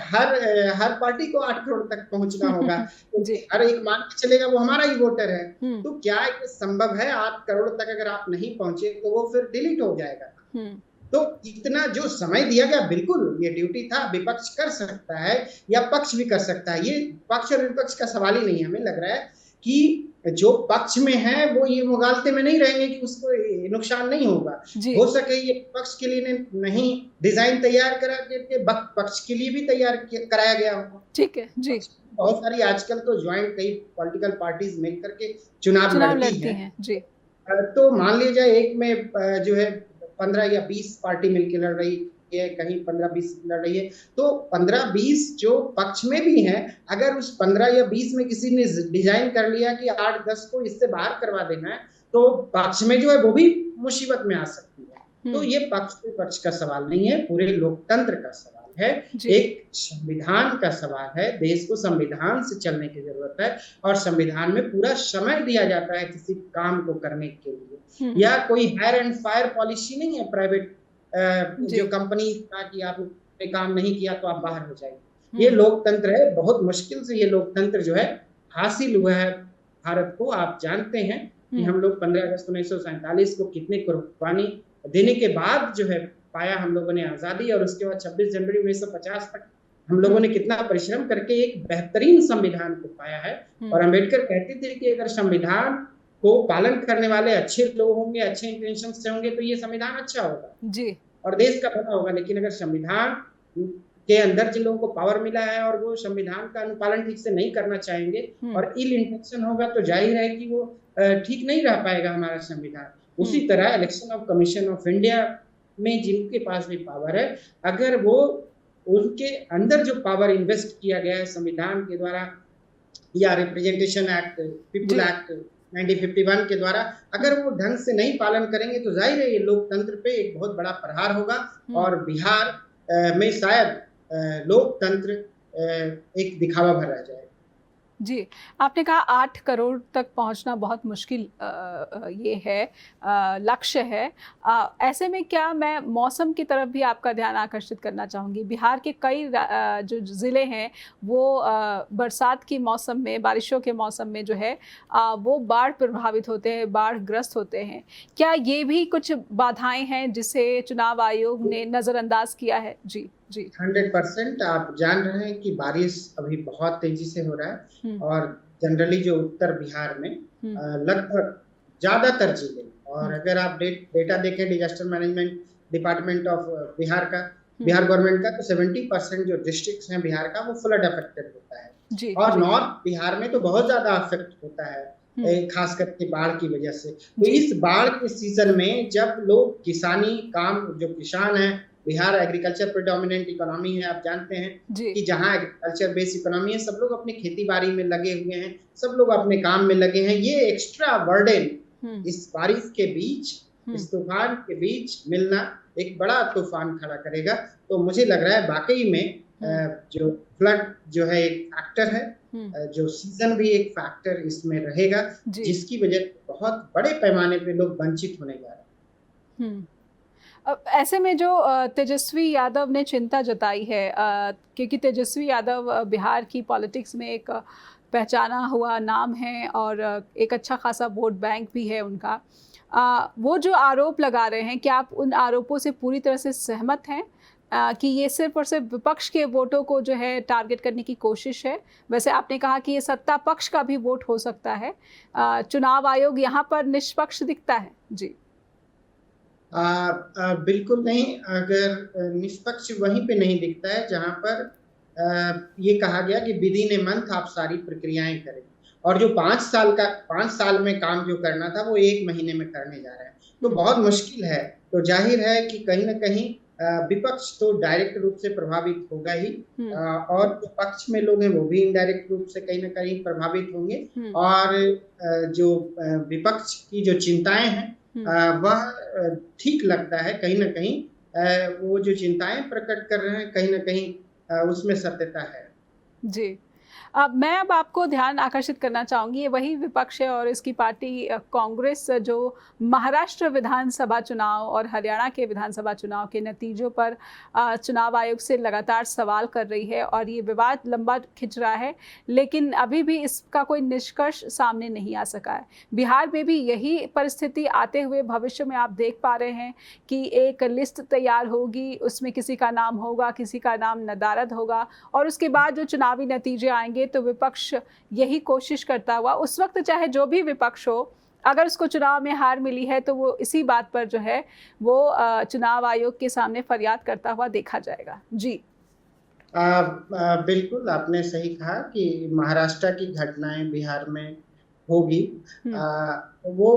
Speaker 2: हर पार्टी को 8 करोड़ तक पहुंचना होगा, तो
Speaker 1: जी।
Speaker 2: हर एक मान के चलेगा वो हमारा ही वोटर है। तो क्या ये संभव है? 8 करोड़ तक अगर आप नहीं पहुंचे तो वो फिर डिलीट हो जाएगा। तो इतना जो समय दिया गया, बिल्कुल ये ड्यूटी था, विपक्ष कर सकता है या पक्ष भी कर सकता है, ये पक्ष और विपक्ष का सवाल ही नहीं है। हमें लग रहा है कि जो पक्ष में है वो ये मुगालते में नहीं रहेंगे कि उसको नुकसान नहीं होगा, हो सके ये पक्ष के लिए नहीं डिजाइन तैयार करा के पक्ष के लिए भी तैयार कराया गया होगा।
Speaker 1: ठीक है जी।
Speaker 2: बहुत सारी आजकल तो ज्वाइंट कई पॉलिटिकल पार्टीज मिलकर के चुनाव लड़ती हैं जी। तो मान लिया जाए एक में जो है 15 या 20 पार्टी मिलकर लड़ रही है, कहीं 15-20 लड़ रही है, तो 15-20 जो पक्ष में भी हैं, अगर उस 15 या 20 में किसी ने डिजाइन कर लिया कि 8-10 को इससे बाहर करवा देना है, तो पक्ष में जो है वो भी मुसीबत में आ सकती है। तो ये पक्ष विपक्ष का सवाल नहीं है, पूरे लोकतंत्र का सवाल है, एक संविधान का सवाल है। देश को संविधान से चलने की जरूरत है, और संविधान में पूरा समय दिया जाता है किसी काम को करने के लिए, या कोई हायर एंड फायर पॉलिसी नहीं है प्राइवेट जो कंपनी का कि आपने काम नहीं किया तो आप बाहर हो जाएंगे। ये लोकतंत्र है, बहुत मुश्किल से ये लोकतंत्र जो है हासिल हुआ है भारत को। आप जानते हैं कि हम लोग 15 अगस्त 1947 को कितनी कुर्बानी देने के बाद जो है पाया हम लोगों ने आजादी, और उसके बाद 26 जनवरी 1950 तक हम लोगों ने कितना परिश्रम करके एक बेहतरीन संविधान को पाया है। और अम्बेडकर कहते थे कि अगर संविधान को पालन करने वाले अच्छे लोग होंगे, अच्छे इंटेंशन से होंगे, तो ये संविधान अच्छा होगा जी, और देश का भला होगा। लेकिन अगर संविधान के अंदर जिन लोगों को पावर मिला है और वो संविधान का अनुपालन ठीक से नहीं करना चाहेंगे और इल इंटेंशन होगा, तो जाहिर है कि वो ठीक नहीं रह पाएगा हमारा संविधान। उसी तरह election of commission of India में जिनके पास भी पावर है, अगर वो उनके अंदर जो पावर इन्वेस्ट किया गया है संविधान के द्वारा या रिप्रेजेंटेशन एक्ट, पीपुल एक्ट 1951 के द्वारा, अगर वो ढंग से नहीं पालन करेंगे, तो जाहिर है ये लोकतंत्र पे एक बहुत बड़ा प्रहार होगा, और बिहार में शायद लोकतंत्र एक दिखावा भर रह जाएगा।
Speaker 1: जी, आपने कहा 8 करोड़ तक पहुंचना बहुत मुश्किल ये है, लक्ष्य है। ऐसे में क्या, मैं मौसम की तरफ भी आपका ध्यान आकर्षित करना चाहूँगी। बिहार के कई जो ज़िले हैं वो बरसात की मौसम में, बारिशों के मौसम में जो है वो बाढ़ प्रभावित होते हैं, बाढ़ ग्रस्त होते हैं। क्या ये भी कुछ बाधाएं हैं जिसे चुनाव आयोग ने नज़रअंदाज किया है? जी जी
Speaker 2: 100% आप जान रहे हैं कि बारिश अभी बहुत तेजी से हो रहा है, और जनरली जो उत्तर बिहार में लगभग ज्यादातर जिले, और अगर आप डेटा देखें disaster management department of Bihar का, बिहार गवर्नमेंट का, तो 70% जो डिस्ट्रिक्ट्स हैं बिहार का वो फ्लड अफेक्टेड होता है जी, और नॉर्थ बिहार में तो बहुत ज्यादा अफेक्ट होता है, खास करके बाढ़ की वजह से। तो इस बाढ़ के सीजन में जब लोग किसानी काम, जो किसान है, बिहार एग्रीकल्चर प्रेडोमिनेंट इकोनॉमी है, आप जानते हैं कि जहां एग्रीकल्चर बेस्ड इकोनॉमी है, सब लोग अपने खेती बाड़ी में लगे हुए हैं, सब लोग अपने काम में लगे हैं। ये एक्स्ट्रा बर्डन इस बारिश के बीच, इस तूफान के बीच मिलना एक बड़ा तूफान खड़ा करेगा। तो मुझे लग रहा है वाकई में जो फ्लड जो है एक फैक्टर है, जो सीजन भी एक फैक्टर इसमें रहेगा, जिसकी वजह से बहुत बड़े पैमाने पे लोग वंचित होने जा रहे हैं।
Speaker 1: ऐसे में जो तेजस्वी यादव ने चिंता जताई है, क्योंकि तेजस्वी यादव बिहार की पॉलिटिक्स में एक पहचाना हुआ नाम है और एक अच्छा खासा वोट बैंक भी है उनका, वो जो आरोप लगा रहे हैं, क्या आप उन आरोपों से पूरी तरह से सहमत हैं कि ये सिर्फ और सिर्फ विपक्ष के वोटों को जो है टारगेट करने की कोशिश है? वैसे आपने कहा कि ये सत्ता पक्ष का भी वोट हो सकता है, चुनाव आयोग यहाँ पर निष्पक्ष दिखता है? जी
Speaker 2: बिल्कुल नहीं। अगर निष्पक्ष वहीं पे नहीं दिखता है जहां पर ये कहा गया कि विद इन ए मंथ आप सारी प्रक्रियाएं करें, और जो 5 साल में काम जो करना था वो 1 महीने में करने जा रहे हैं, तो बहुत मुश्किल है। तो जाहिर है कि कहीं ना कहीं विपक्ष तो डायरेक्ट रूप से प्रभावित होगा ही,
Speaker 1: हम्म।
Speaker 2: और जो पक्ष में लोग हैं वो भी इनडायरेक्ट रूप से कहीं ना कहीं प्रभावित होंगे।
Speaker 1: हम्म।
Speaker 2: और जो विपक्ष की जो चिंताएं हैं वह ठीक लगता है, कहीं ना कहीं वो जो चिंताएं प्रकट कर रहे हैं कहीं ना कहीं उसमें सत्यता है।
Speaker 1: जी। अब आपको ध्यान आकर्षित करना चाहूँगी, ये वही विपक्ष है और इसकी पार्टी कांग्रेस जो महाराष्ट्र विधानसभा चुनाव और हरियाणा के विधानसभा चुनाव के नतीजों पर चुनाव आयोग से लगातार सवाल कर रही है और ये विवाद लंबा खिंच रहा है, लेकिन अभी भी इसका कोई निष्कर्ष सामने नहीं आ सका है। बिहार में भी यही परिस्थिति आते हुए भविष्य में आप देख पा रहे हैं कि एक लिस्ट तैयार होगी, उसमें किसी का नाम होगा, किसी का नाम नदारद होगा और उसके बाद जो चुनावी नतीजे आएंगे तो विपक्ष यही कोशिश करता हुआ, उस वक्त चाहे जो भी विपक्ष हो, अगर उसको चुनाव में हार मिली है तो वो इसी बात पर जो है वो चुनाव आयोग के सामने फरियाद करता हुआ देखा जाएगा। जी।
Speaker 2: बिल्कुल आपने सही कहा कि महाराष्ट्र की घटनाएं बिहार में होगी। वो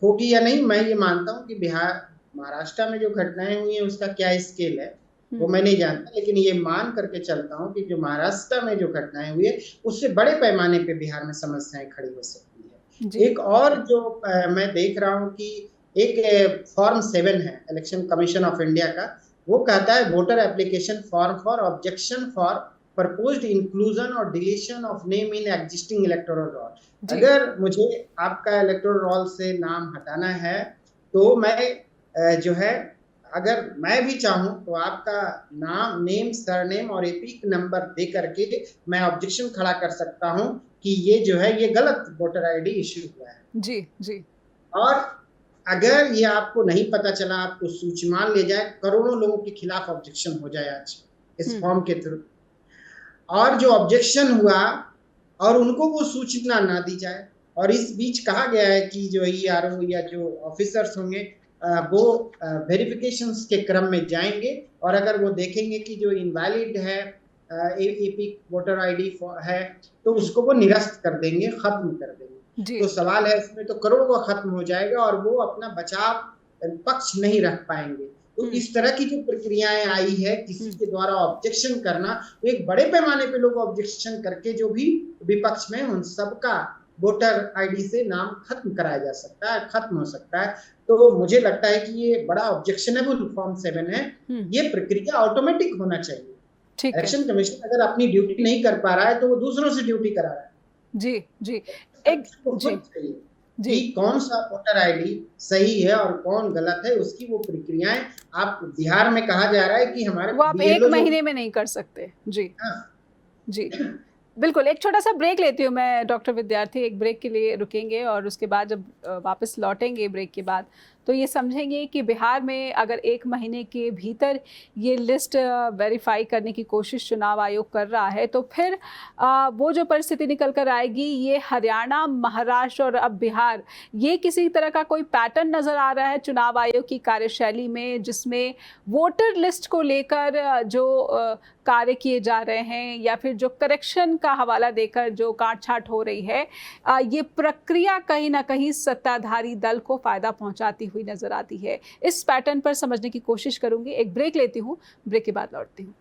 Speaker 2: होगी या नहीं, मैं ये मानता हूँ कि बिहार महाराष्ट्र में जो घटनाएं हुई हैं उसका क्या स्केल है वो मैं नहीं जानता, लेकिन ये मान करके चलता हूँ कि जो महाराष्ट्र में जो घटनाएं हुई है उससे बड़े पैमाने पे बिहार में समस्याएं खड़ी हो सकती है। एक और जो मैं देख रहा हूँ कि एक फॉर्म 7 है इलेक्शन कमीशन ऑफ इंडिया का, वो कहता है voter application form for objection for proposed inclusion और deletion of name in existing electoral roll. अगर मुझे आपका इलेक्टोरल रोल से नाम हटाना है तो मैं जो है, अगर मैं भी चाहूं तो आपका नाम, नेम, सरनेम और एपिक नंबर दे करके मैं ऑब्जेक्शन खड़ा कर सकता हूं कि ये जो है ये गलत वोटर आईडी इश्यू हुआ है।
Speaker 1: जी जी।
Speaker 2: और अगर ये आपको नहीं पता चला, आपको सूचना ले जाए, करोड़ों लोगों के खिलाफ ऑब्जेक्शन हो जाए आज इस फॉर्म के थ्रू, और जो ऑब्जेक्शन हुआ और उनको वो सूचना ना दी जाए, और इस बीच कहा गया है कि जो ईआरओ या जो ऑफिसर्स होंगे वो वेरिफिकेशंस के क्रम में जाएंगे और अगर वो देखेंगे कि जो इनवैलिड है एपिक वोटर आईडी है तो उसको वो निरस्त कर देंगे, खत्म कर देंगे। तो सवाल है इसमें तो करोड़ों का खत्म हो जाएगा और वो अपना बचाव पक्ष नहीं रख पाएंगे। तो इस तरह की जो प्रक्रियाएं आई है किसी के द्वारा ऑब्जेक्शन करना, तो एक बड़े पैमाने पे लोग ऑब्जेक्शन करके जो भी विपक्ष में उन सबका वोटर आईडी से नाम खत्म कराया जा सकता है, खत्म हो सकता है। तो मुझे लगता है कि ये बड़ा ऑब्जेक्शनेबल फॉर्म 7 है, ये प्रक्रिया ऑटोमेटिक होना चाहिए। इलेक्शन कमीशन अगर अपनी ड्यूटी नहीं कर पा रहा है तो वो दूसरों से ड्यूटी करा रहा है।
Speaker 1: जी जी।
Speaker 2: जी, कौन सा वोटर आईडी सही है और कौन गलत है उसकी वो प्रक्रियाएं, आप बिहार में कहा जा रहा है कि हमारे
Speaker 1: वो आप एक महीने में नहीं कर सकते। जी जी बिल्कुल। एक छोटा सा ब्रेक लेती हूँ मैं डॉक्टर विद्यार्थी, एक ब्रेक के लिए रुकेंगे और उसके बाद जब वापस लौटेंगे ब्रेक के बाद तो ये समझेंगे कि बिहार में अगर एक महीने के भीतर ये लिस्ट वेरीफाई करने की कोशिश चुनाव आयोग कर रहा है तो फिर वो जो परिस्थिति निकल कर आएगी, ये हरियाणा, महाराष्ट्र और अब बिहार, ये किसी तरह का कोई पैटर्न नज़र आ रहा है चुनाव आयोग की कार्यशैली में, जिसमें वोटर लिस्ट को लेकर जो कार्य किए जा रहे हैं या फिर जो करेक्शन का हवाला देकर जो काट छाट हो रही है, ये प्रक्रिया कहीं ना कहीं सत्ताधारी दल को फ़ायदा पहुंचाती हुई नजर आती है। इस पैटर्न पर समझने की कोशिश करूंगी। एक ब्रेक लेती हूँ, ब्रेक के बाद लौटती हूँ।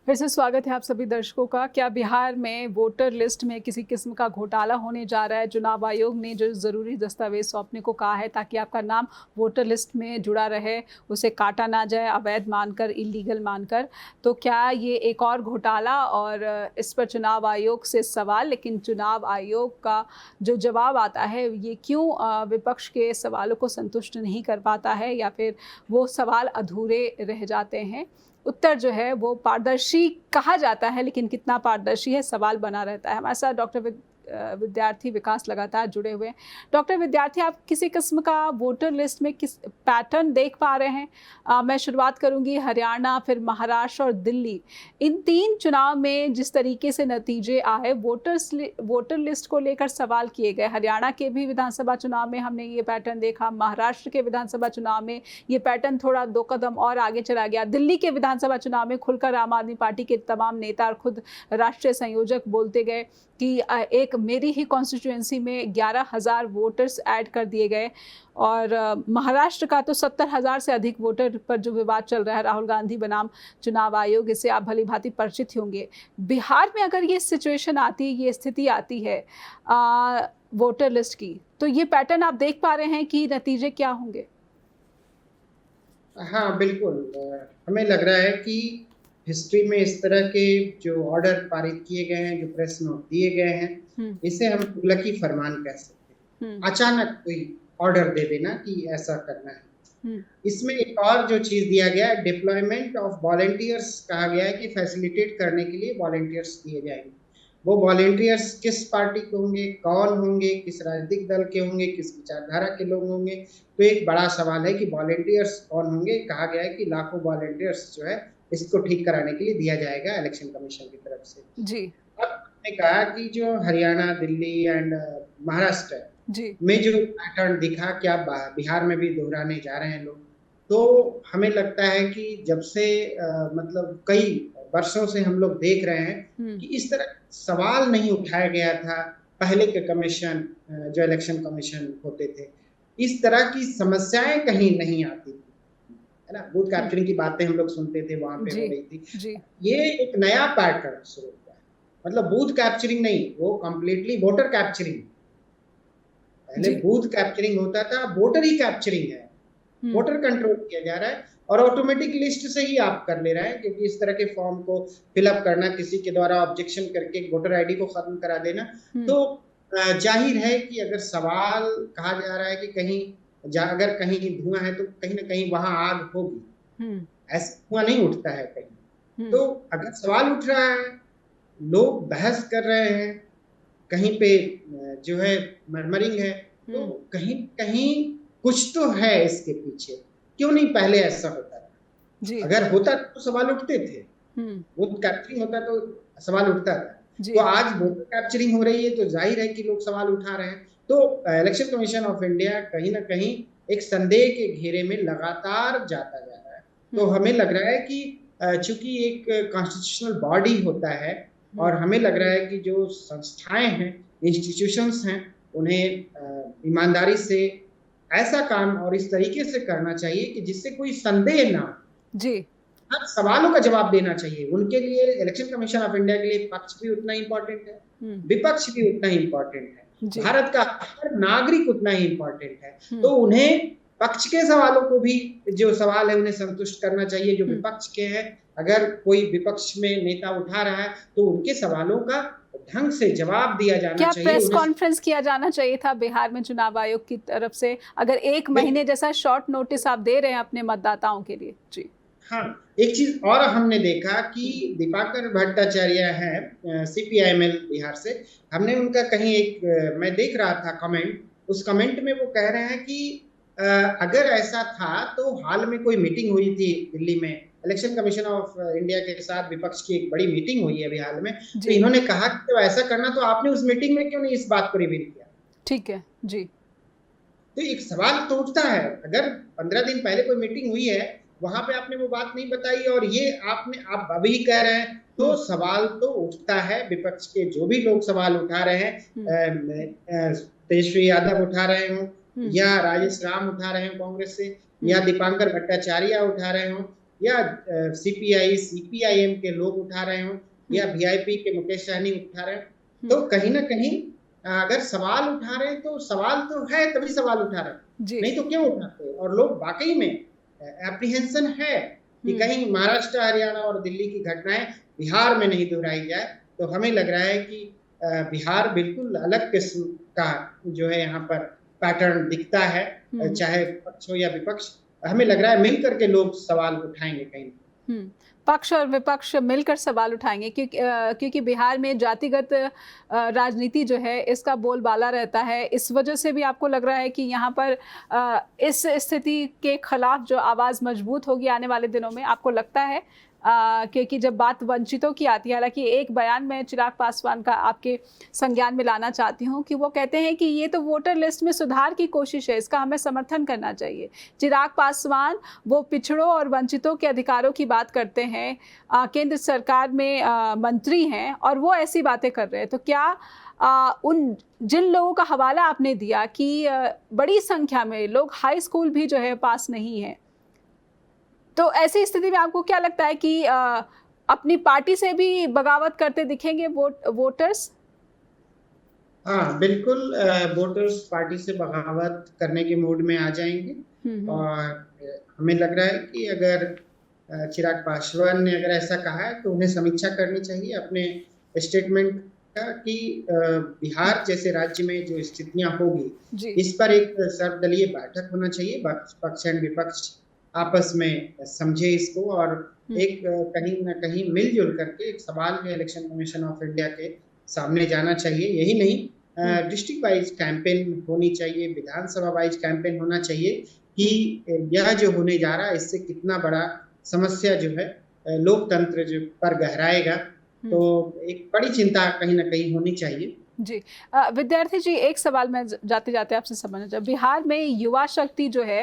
Speaker 1: फिर से स्वागत है आप सभी दर्शकों का। क्या बिहार में वोटर लिस्ट में किसी किस्म का घोटाला होने जा रहा है? चुनाव आयोग ने जो ज़रूरी दस्तावेज सौंपने को कहा है ताकि आपका नाम वोटर लिस्ट में जुड़ा रहे, उसे काटा ना जाए अवैध मानकर, इलीगल मानकर, तो क्या ये एक और घोटाला? और इस पर चुनाव आयोग से सवाल, लेकिन चुनाव आयोग का जो जवाब आता है ये क्यों विपक्ष के सवालों को संतुष्ट नहीं कर पाता है या फिर वो सवाल अधूरे रह जाते हैं? उत्तर जो है वो पारदर्शी कहा जाता है, लेकिन कितना पारदर्शी है सवाल बना रहता है। हमारे साथ डॉक्टर विद्यार्थी विकास लगातार जुड़े हुए हैं। डॉक्टर विद्यार्थी, आप किसी किस्म का वोटर लिस्ट में किस पैटर्न देख पा रहे हैं? मैं शुरुआत करूंगी हरियाणा, फिर महाराष्ट्र और दिल्ली। इन तीन चुनाव में जिस तरीके से नतीजे आए, वोटर लिस्ट को लेकर सवाल किए गए। हरियाणा के भी विधानसभा चुनाव में हमने ये पैटर्न देखा, महाराष्ट्र के विधानसभा चुनाव में ये पैटर्न थोड़ा 2 कदम और आगे चला गया। दिल्ली के विधानसभा चुनाव में खुलकर आम आदमी पार्टी के तमाम नेता और खुद राष्ट्रीय संयोजक बोलते गए कि एक एक मेरी ही कॉन्स्टिट्यूएंसी में 11,000 वोटर्स ऐड कर दिए गए और महाराष्ट्र का तो 70,000 से अधिक वोटर पर जो विवाद चल रहा है, राहुल गांधी बनाम चुनाव आयोग, इससे आप भली भांति परिचित होंगे। बिहार में अगर ये सिचुएशन आती, ये स्थिति आती है वोटर लिस्ट की, तो ये पैटर्न आप देख पा रहे हैं कि नतीजे क्या होंगे?
Speaker 2: हाँ, बिल्कुल। हमें लग रहा है कि हिस्ट्री में इस तरह के जो ऑर्डर पारित किए गए हैं, जो प्रेस नोट दिए गए हैं, इसे हम तुगलकी फरमान कह सकते हैं। अचानक कोई ऑर्डर दे देना कि ऐसा करना है। इसमें एक और जो चीज दिया गया है, डिप्लॉयमेंट ऑफ वॉलंटियर्स कहा गया है कि फैसिलिटेट करने के लिए वॉलंटियर्स दिए जाएंगे। वो वॉलंटियर्स किस पार्टी के होंगे, कौन होंगे, किस राजनीतिक दल के होंगे, किस विचारधारा के लोग होंगे, तो एक बड़ा सवाल है कि वॉलंटियर्स कौन होंगे। कहा गया है कि लाखों वॉलंटियर्स जो है इसको ठीक कराने के लिए दिया जाएगा इलेक्शन कमीशन की तरफ से।
Speaker 1: जी।
Speaker 2: अब हमने कहा कि जो हरियाणा, दिल्ली एंड महाराष्ट्र में जो पैटर्न दिखा, क्या बिहार में भी दोहराने जा रहे हैं लोग, तो हमें लगता है कि जब से मतलब कई वर्षों से हम लोग देख रहे हैं कि इस तरह सवाल नहीं उठाया गया था पहले के कमीशन, जो इलेक्शन कमीशन होते थे, इस तरह की समस्याएं कहीं नहीं आती थी, है ना। बूथ कैप्चरिंग की बातें हम लोग सुनते थे, वहां पे हो रही थी। ये एक नया पैटर्न शुरू हुआ है, मतलब बूथ कैप्चरिंग नहीं, वो कंप्लीटली वोटर कैप्चरिंग। पहले बूथ कैप्चरिंग होता था, वोटर ही कैप्चरिंग है, वोटर कंट्रोल किया जा रहा है और ऑटोमेटिक लिस्ट से ही आप कर ले रहे हैं, क्योंकि इस तरह के फॉर्म को फिलअप करना, किसी के द्वारा ऑब्जेक्शन करके वोटर आईडी को खत्म करा देना, तो जाहिर है कि अगर सवाल कहा जा रहा है कि कहीं अगर कहीं धुआं है तो कहीं ना कहीं वहां आग होगी, ऐसा धुआं नहीं उठता है कहीं। तो अगर सवाल उठ रहा है, लोग बहस कर रहे हैं, कहीं पे जो है मर्मरिंग है, तो कहीं कहीं कुछ तो है इसके पीछे। क्यों नहीं पहले ऐसा होता था? अगर होता तो सवाल उठते थे, वोट कैप्चरिंग होता तो सवाल उठता था। तो आज वोटर कैप्चरिंग हो रही है तो जाहिर है कि लोग सवाल उठा रहे हैं। तो इलेक्शन कमीशन ऑफ इंडिया कहीं ना कहीं एक संदेह के घेरे में लगातार जाता जा रहा है। तो हमें लग रहा है कि चूंकि एक कॉन्स्टिट्यूशनल बॉडी होता है और हमें लग रहा है कि जो संस्थाएं हैं, इंस्टीट्यूशंस हैं, उन्हें ईमानदारी से ऐसा काम और इस तरीके से करना चाहिए कि जिससे कोई संदेह ना जी, हर सवालों का जवाब देना चाहिए। उनके लिए इलेक्शन कमीशन ऑफ इंडिया के लिए पक्ष भी उतना इंपॉर्टेंट है, विपक्ष भी उतना ही इंपॉर्टेंट है, भारत का हर नागरिक उतना ही इंपॉर्टेंट है। तो उन्हें पक्ष के सवालों को भी, जो सवाल है, उन्हें संतुष्ट करना चाहिए जो विपक्ष के हैं। अगर कोई विपक्ष में नेता उठा रहा है तो उनके सवालों का ढंग से जवाब दिया जाना
Speaker 1: क्या
Speaker 2: चाहिए।
Speaker 1: प्रेस कॉन्फ्रेंस किया जाना चाहिए था बिहार में चुनाव आयोग की तरफ से, अगर 1 महीने जैसा शॉर्ट नोटिस आप दे रहे हैं अपने मतदाताओं के लिए? जी
Speaker 2: हाँ, एक चीज और हमने देखा कि दीपांकर भट्टाचार्य हैं CPIML बिहार से, हमने उनका कहीं एक मैं देख रहा था कमेंट, उस कमेंट में वो कह रहे हैं कि अगर ऐसा था तो हाल में कोई मीटिंग हुई थी दिल्ली में, इलेक्शन कमीशन ऑफ इंडिया के साथ विपक्ष की एक बड़ी मीटिंग हुई है अभी हाल में, तो इन्होंने कहा कि तो ऐसा करना तो आपने उस मीटिंग में क्यों नहीं इस बात को रिवील किया? ठीक है जी। तो एक सवाल तो उठता है, अगर 15 दिन पहले कोई मीटिंग हुई है, वहां पे आपने वो बात नहीं बताई और ये आप अभी कह रहे हैं, तो सवाल तो उठता है। विपक्ष के जो भी लोग सवाल उठा रहे हैं, तेजस्वी यादव उठा रहे हों या राजेश राम उठा रहे हो कांग्रेस से, या दीपांकर भट्टाचार्य उठा रहे हो, या CPIM के लोग उठा रहे हो, या VIP के मुकेश सहनी उठा रहे हो, तो कहीं ना कहीं अगर सवाल उठा रहे हैं तो सवाल तो है, तभी सवाल उठा रहे हैं, नहीं तो क्यों उठाते? और लोग वाकई में एप्रीहेंशन है कि कहीं महाराष्ट्र, हरियाणा और दिल्ली की घटनाएं बिहार में नहीं दोहराई जाए। तो हमें लग रहा है कि बिहार बिल्कुल अलग किस्म का जो है यहाँ पर पैटर्न दिखता है, चाहे पक्ष हो या विपक्ष। हमें लग रहा है मिलकर के लोग सवाल उठाएंगे कहीं।
Speaker 1: पक्ष और विपक्ष मिलकर सवाल उठाएंगे, क्योंकि बिहार में जातिगत राजनीति जो है इसका बोलबाला रहता है। इस वजह से भी आपको लग रहा है कि यहाँ पर इस स्थिति के खिलाफ जो आवाज़ मजबूत होगी आने वाले दिनों में, आपको लगता है? क्योंकि जब बात वंचितों की आती है, हालांकि एक बयान में चिराग पासवान का आपके संज्ञान में लाना चाहती हूं कि वो कहते हैं कि ये तो वोटर लिस्ट में सुधार की कोशिश है, इसका हमें समर्थन करना चाहिए। चिराग पासवान वो पिछड़ों और वंचितों के अधिकारों की बात करते हैं, केंद्र सरकार में मंत्री हैं और वो ऐसी बातें कर रहे हैं। तो क्या उन जिन लोगों का हवाला आपने दिया कि बड़ी संख्या में लोग हाई स्कूल भी जो है पास नहीं है, तो ऐसी स्थिति में आपको क्या लगता है कि अपनी पार्टी से भी बगावत करते दिखेंगे वोटर्स?
Speaker 2: हाँ, बिल्कुल वोटर्स पार्टी से बगावत करने के मूड में आ जाएँगे
Speaker 1: हम्म।
Speaker 2: और हमें लग रहा है कि अगर चिराग पासवान ने अगर ऐसा कहा है तो उन्हें समीक्षा करनी चाहिए अपने स्टेटमेंट का कि बिहार जैसे राज्य में जो स्थितियाँ होगी,
Speaker 1: जी।
Speaker 2: इस पर एक सर्वदलीय बैठक होना चाहिए। पक्ष एंड विपक्ष आपस में समझे इसको और एक कहीं न कहीं मिल-जुल करके एक सवाल जो इलेक्शन कमीशन ऑफ इंडिया के सामने जाना चाहिए। यही नहीं डिस्ट्रिक्ट वाइज़ कैंपेन होनी चाहिए, विधानसभा वाइज़ कैंपेन होना चाहिए कि यह जो होने जा रहा है इससे कितना बड़ा समस्या जो है लोकतंत्र जो पर गहराएगा, तो एक बड़ी चिंता कहीं न कहीं होनी चाहिए।
Speaker 1: जी। विद्यार्थी जी, एक सवाल मैं जाते-जाते आपसे समझना चाहूँ, बिहार में युवा शक्ति जो है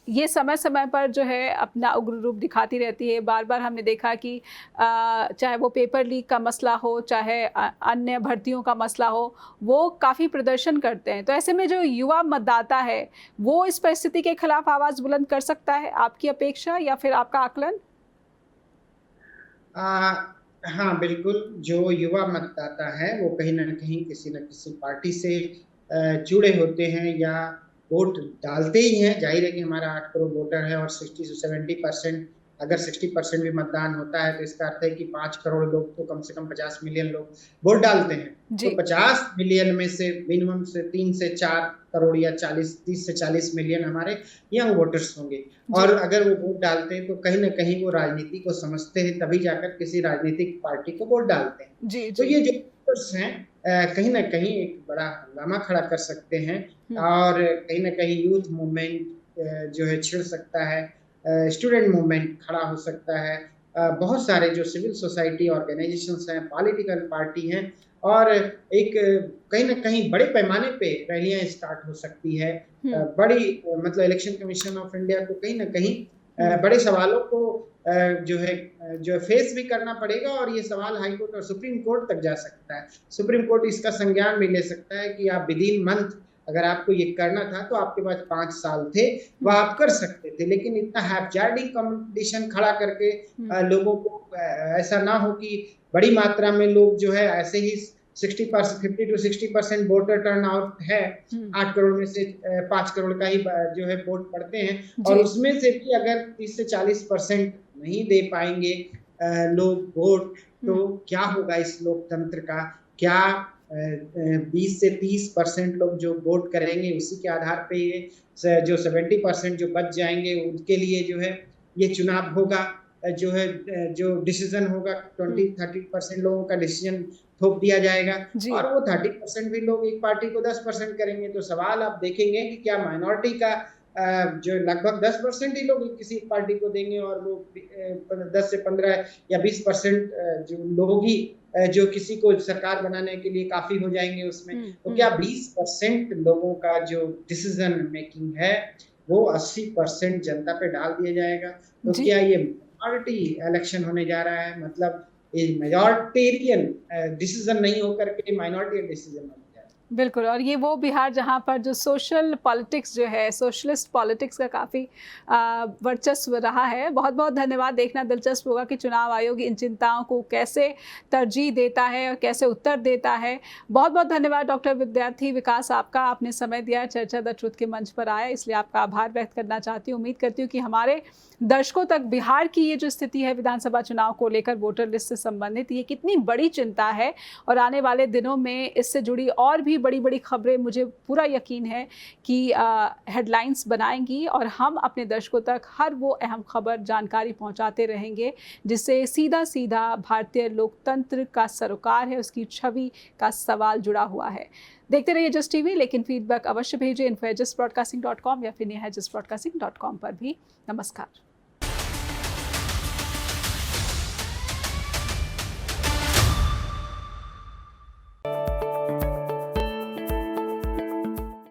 Speaker 1: ये समय-समय पर जो है अपना उग्र रूप दिखाती रहती है। बार-बार हमने देखा कि चाहे वो पेपर लीक का मसला हो, चाहे अन्य भर्तियों का मसला हो, वो काफ़ी प्रदर्शन करते हैं। तो ऐसे में जो युवा मतदाता है, वो इस परिस्थिति के खिलाफ आवाज़ बुलंद कर सकता है? आपकी अपेक्षा या फिर आपका आकलन?
Speaker 2: हाँ, बिल्कुल, जो युवा मतदाता है, वो कहीं न कहीं किसी न किसी पार्टी से जुड़े होते हैं या वोट डालते ही हैं। ज़ाहिर है कि हमारा 8 करोड़ वोटर है और 60 से 70% अगर 60% भी मतदान होता है, तो इसका अर्थ है कि 5 करोड़ लोग तो कम से कम 50 मिलियन लोग वोट डालते हैं। तो
Speaker 1: जी।
Speaker 2: 50 मिलियन में से मिनिमम से 3 से 4 करोड़ या 30 से 40 मिलियन हमारे यंग वोटर्स होंगे और अगर वो वोट डालते हैं तो कहीं न कहीं वो राजनीति को समझते हैं, तभी जाकर किसी राजनीतिक पार्टी को वोट डालते हैं।
Speaker 1: जी,
Speaker 2: तो
Speaker 1: जी।
Speaker 2: ये जो वोटर्स हैं कहीं न कहीं एक बड़ा हंगामा खड़ा कर सकते हैं और कहीं न कहीं यूथ मूवमेंट जो है छिड़ सकता है, स्टूडेंट मूवमेंट खड़ा हो सकता है। बहुत सारे जो सिविल सोसाइटी ऑर्गेनाइजेशंस हैं, पॉलिटिकल पार्टी हैं और एक कहीं न कहीं बड़े पैमाने पे रैलियाँ स्टार्ट हो सकती है। बड़ी मतलब इलेक्शन कमीशन ऑफ इंडिया को कहीं न कहीं बड़े सवालों को जो है जो फेस भी करना पड़ेगा और ये सवाल हाई कोर्ट और सुप्रीम कोर्ट तक जा सकता है। सुप्रीम कोर्ट इसका संज्ञान भी ले सकता है कि आप विदिन मंथ अगर आपको ये करना था तो आपके पास 5 साल थे, वह आप कर सकते थे। लेकिन इतना हैज़ार्डिंग कंपटीशन खड़ा करके लोगों को ऐसा ना हो कि बड़ी मात्रा में लोग जो है ऐसे ही 50 टू 60% वोटर टर्नआउट है। 8 करोड़ में से 5 करोड़ का ही जो है वोट पड़ते हैं और उसमें से भी अगर 30 से 40% नहीं दे पाएँगे लोग वोट, तो क्या होगा इस लोकतंत्र का? क्या 20 से 30% लोग जो वोट करेंगे उसी के आधार पे ये जो 70% जो बच जाएँगे उनके लिए जो है ये चुनाव होगा जो है जो डिसीज़न होगा 20-30% लोगों का डिसीज़न थोप दिया जाएगा और वो 30% भी लोग एक पार्टी को 10% करेंगे। तो सवाल आप देखेंगे कि क्या माइनॉरिटी का जो लगभग 10% ही लोग किसी पार्टी को देंगे और वो 10 से 15 या 20% जो लोग ही जो किसी को सरकार बनाने के लिए काफ़ी हो जाएँगे उसमें। तो क्या 20% लोगों का जो डिसीज़न मेकिंग है, वो 80% जनता पे डाल दिया जाएगा? तो क्या ये मेजॉरिटी इलेक्शन होने जा रहा है? मतलब ये मेजॉरिटेरियन डिसीज़न नहीं होकर के माइनॉरिटी डिसीज़न होने जा रहा है।
Speaker 1: बिल्कुल, और ये वो बिहार जहाँ पर जो सोशल पॉलिटिक्स जो है, सोशलिस्ट पॉलिटिक्स का काफ़ी वर्चस्व रहा है। बहुत-बहुत धन्यवाद। देखना दिलचस्प होगा कि चुनाव आयोग इन चिंताओं को कैसे तरजीह देता है और कैसे उत्तर देता है। बहुत-बहुत धन्यवाद डॉक्टर विद्यार्थी विकास आपका, आपने समय दिया, चर्चा द ट्रुथ के मंच पर आए, इसलिए आपका आभार व्यक्त करना चाहती हूँ। उम्मीद करती हूँ कि हमारे दर्शकों तक बिहार की ये जो स्थिति है विधानसभा चुनाव को लेकर, वोटर लिस्ट से संबंधित, ये कितनी बड़ी चिंता है और आने वाले दिनों में इससे जुड़ी और भी बड़ी-बड़ी खबरें मुझे पूरा यकीन है कि हेडलाइंस बनाएंगी और हम अपने दर्शकों तक हर वो अहम खबर जानकारी पहुंचाते रहेंगे जिससे सीधा-सीधा भारतीय लोकतंत्र का सरोकार है, उसकी छवि का सवाल जुड़ा हुआ है। देखते रहिए जस्ट टीवी, लेकिन फीडबैक अवश्य भेजिए info@justbroadcasting.com या फिर neha@justbroadcasting.com पर भी। नमस्कार।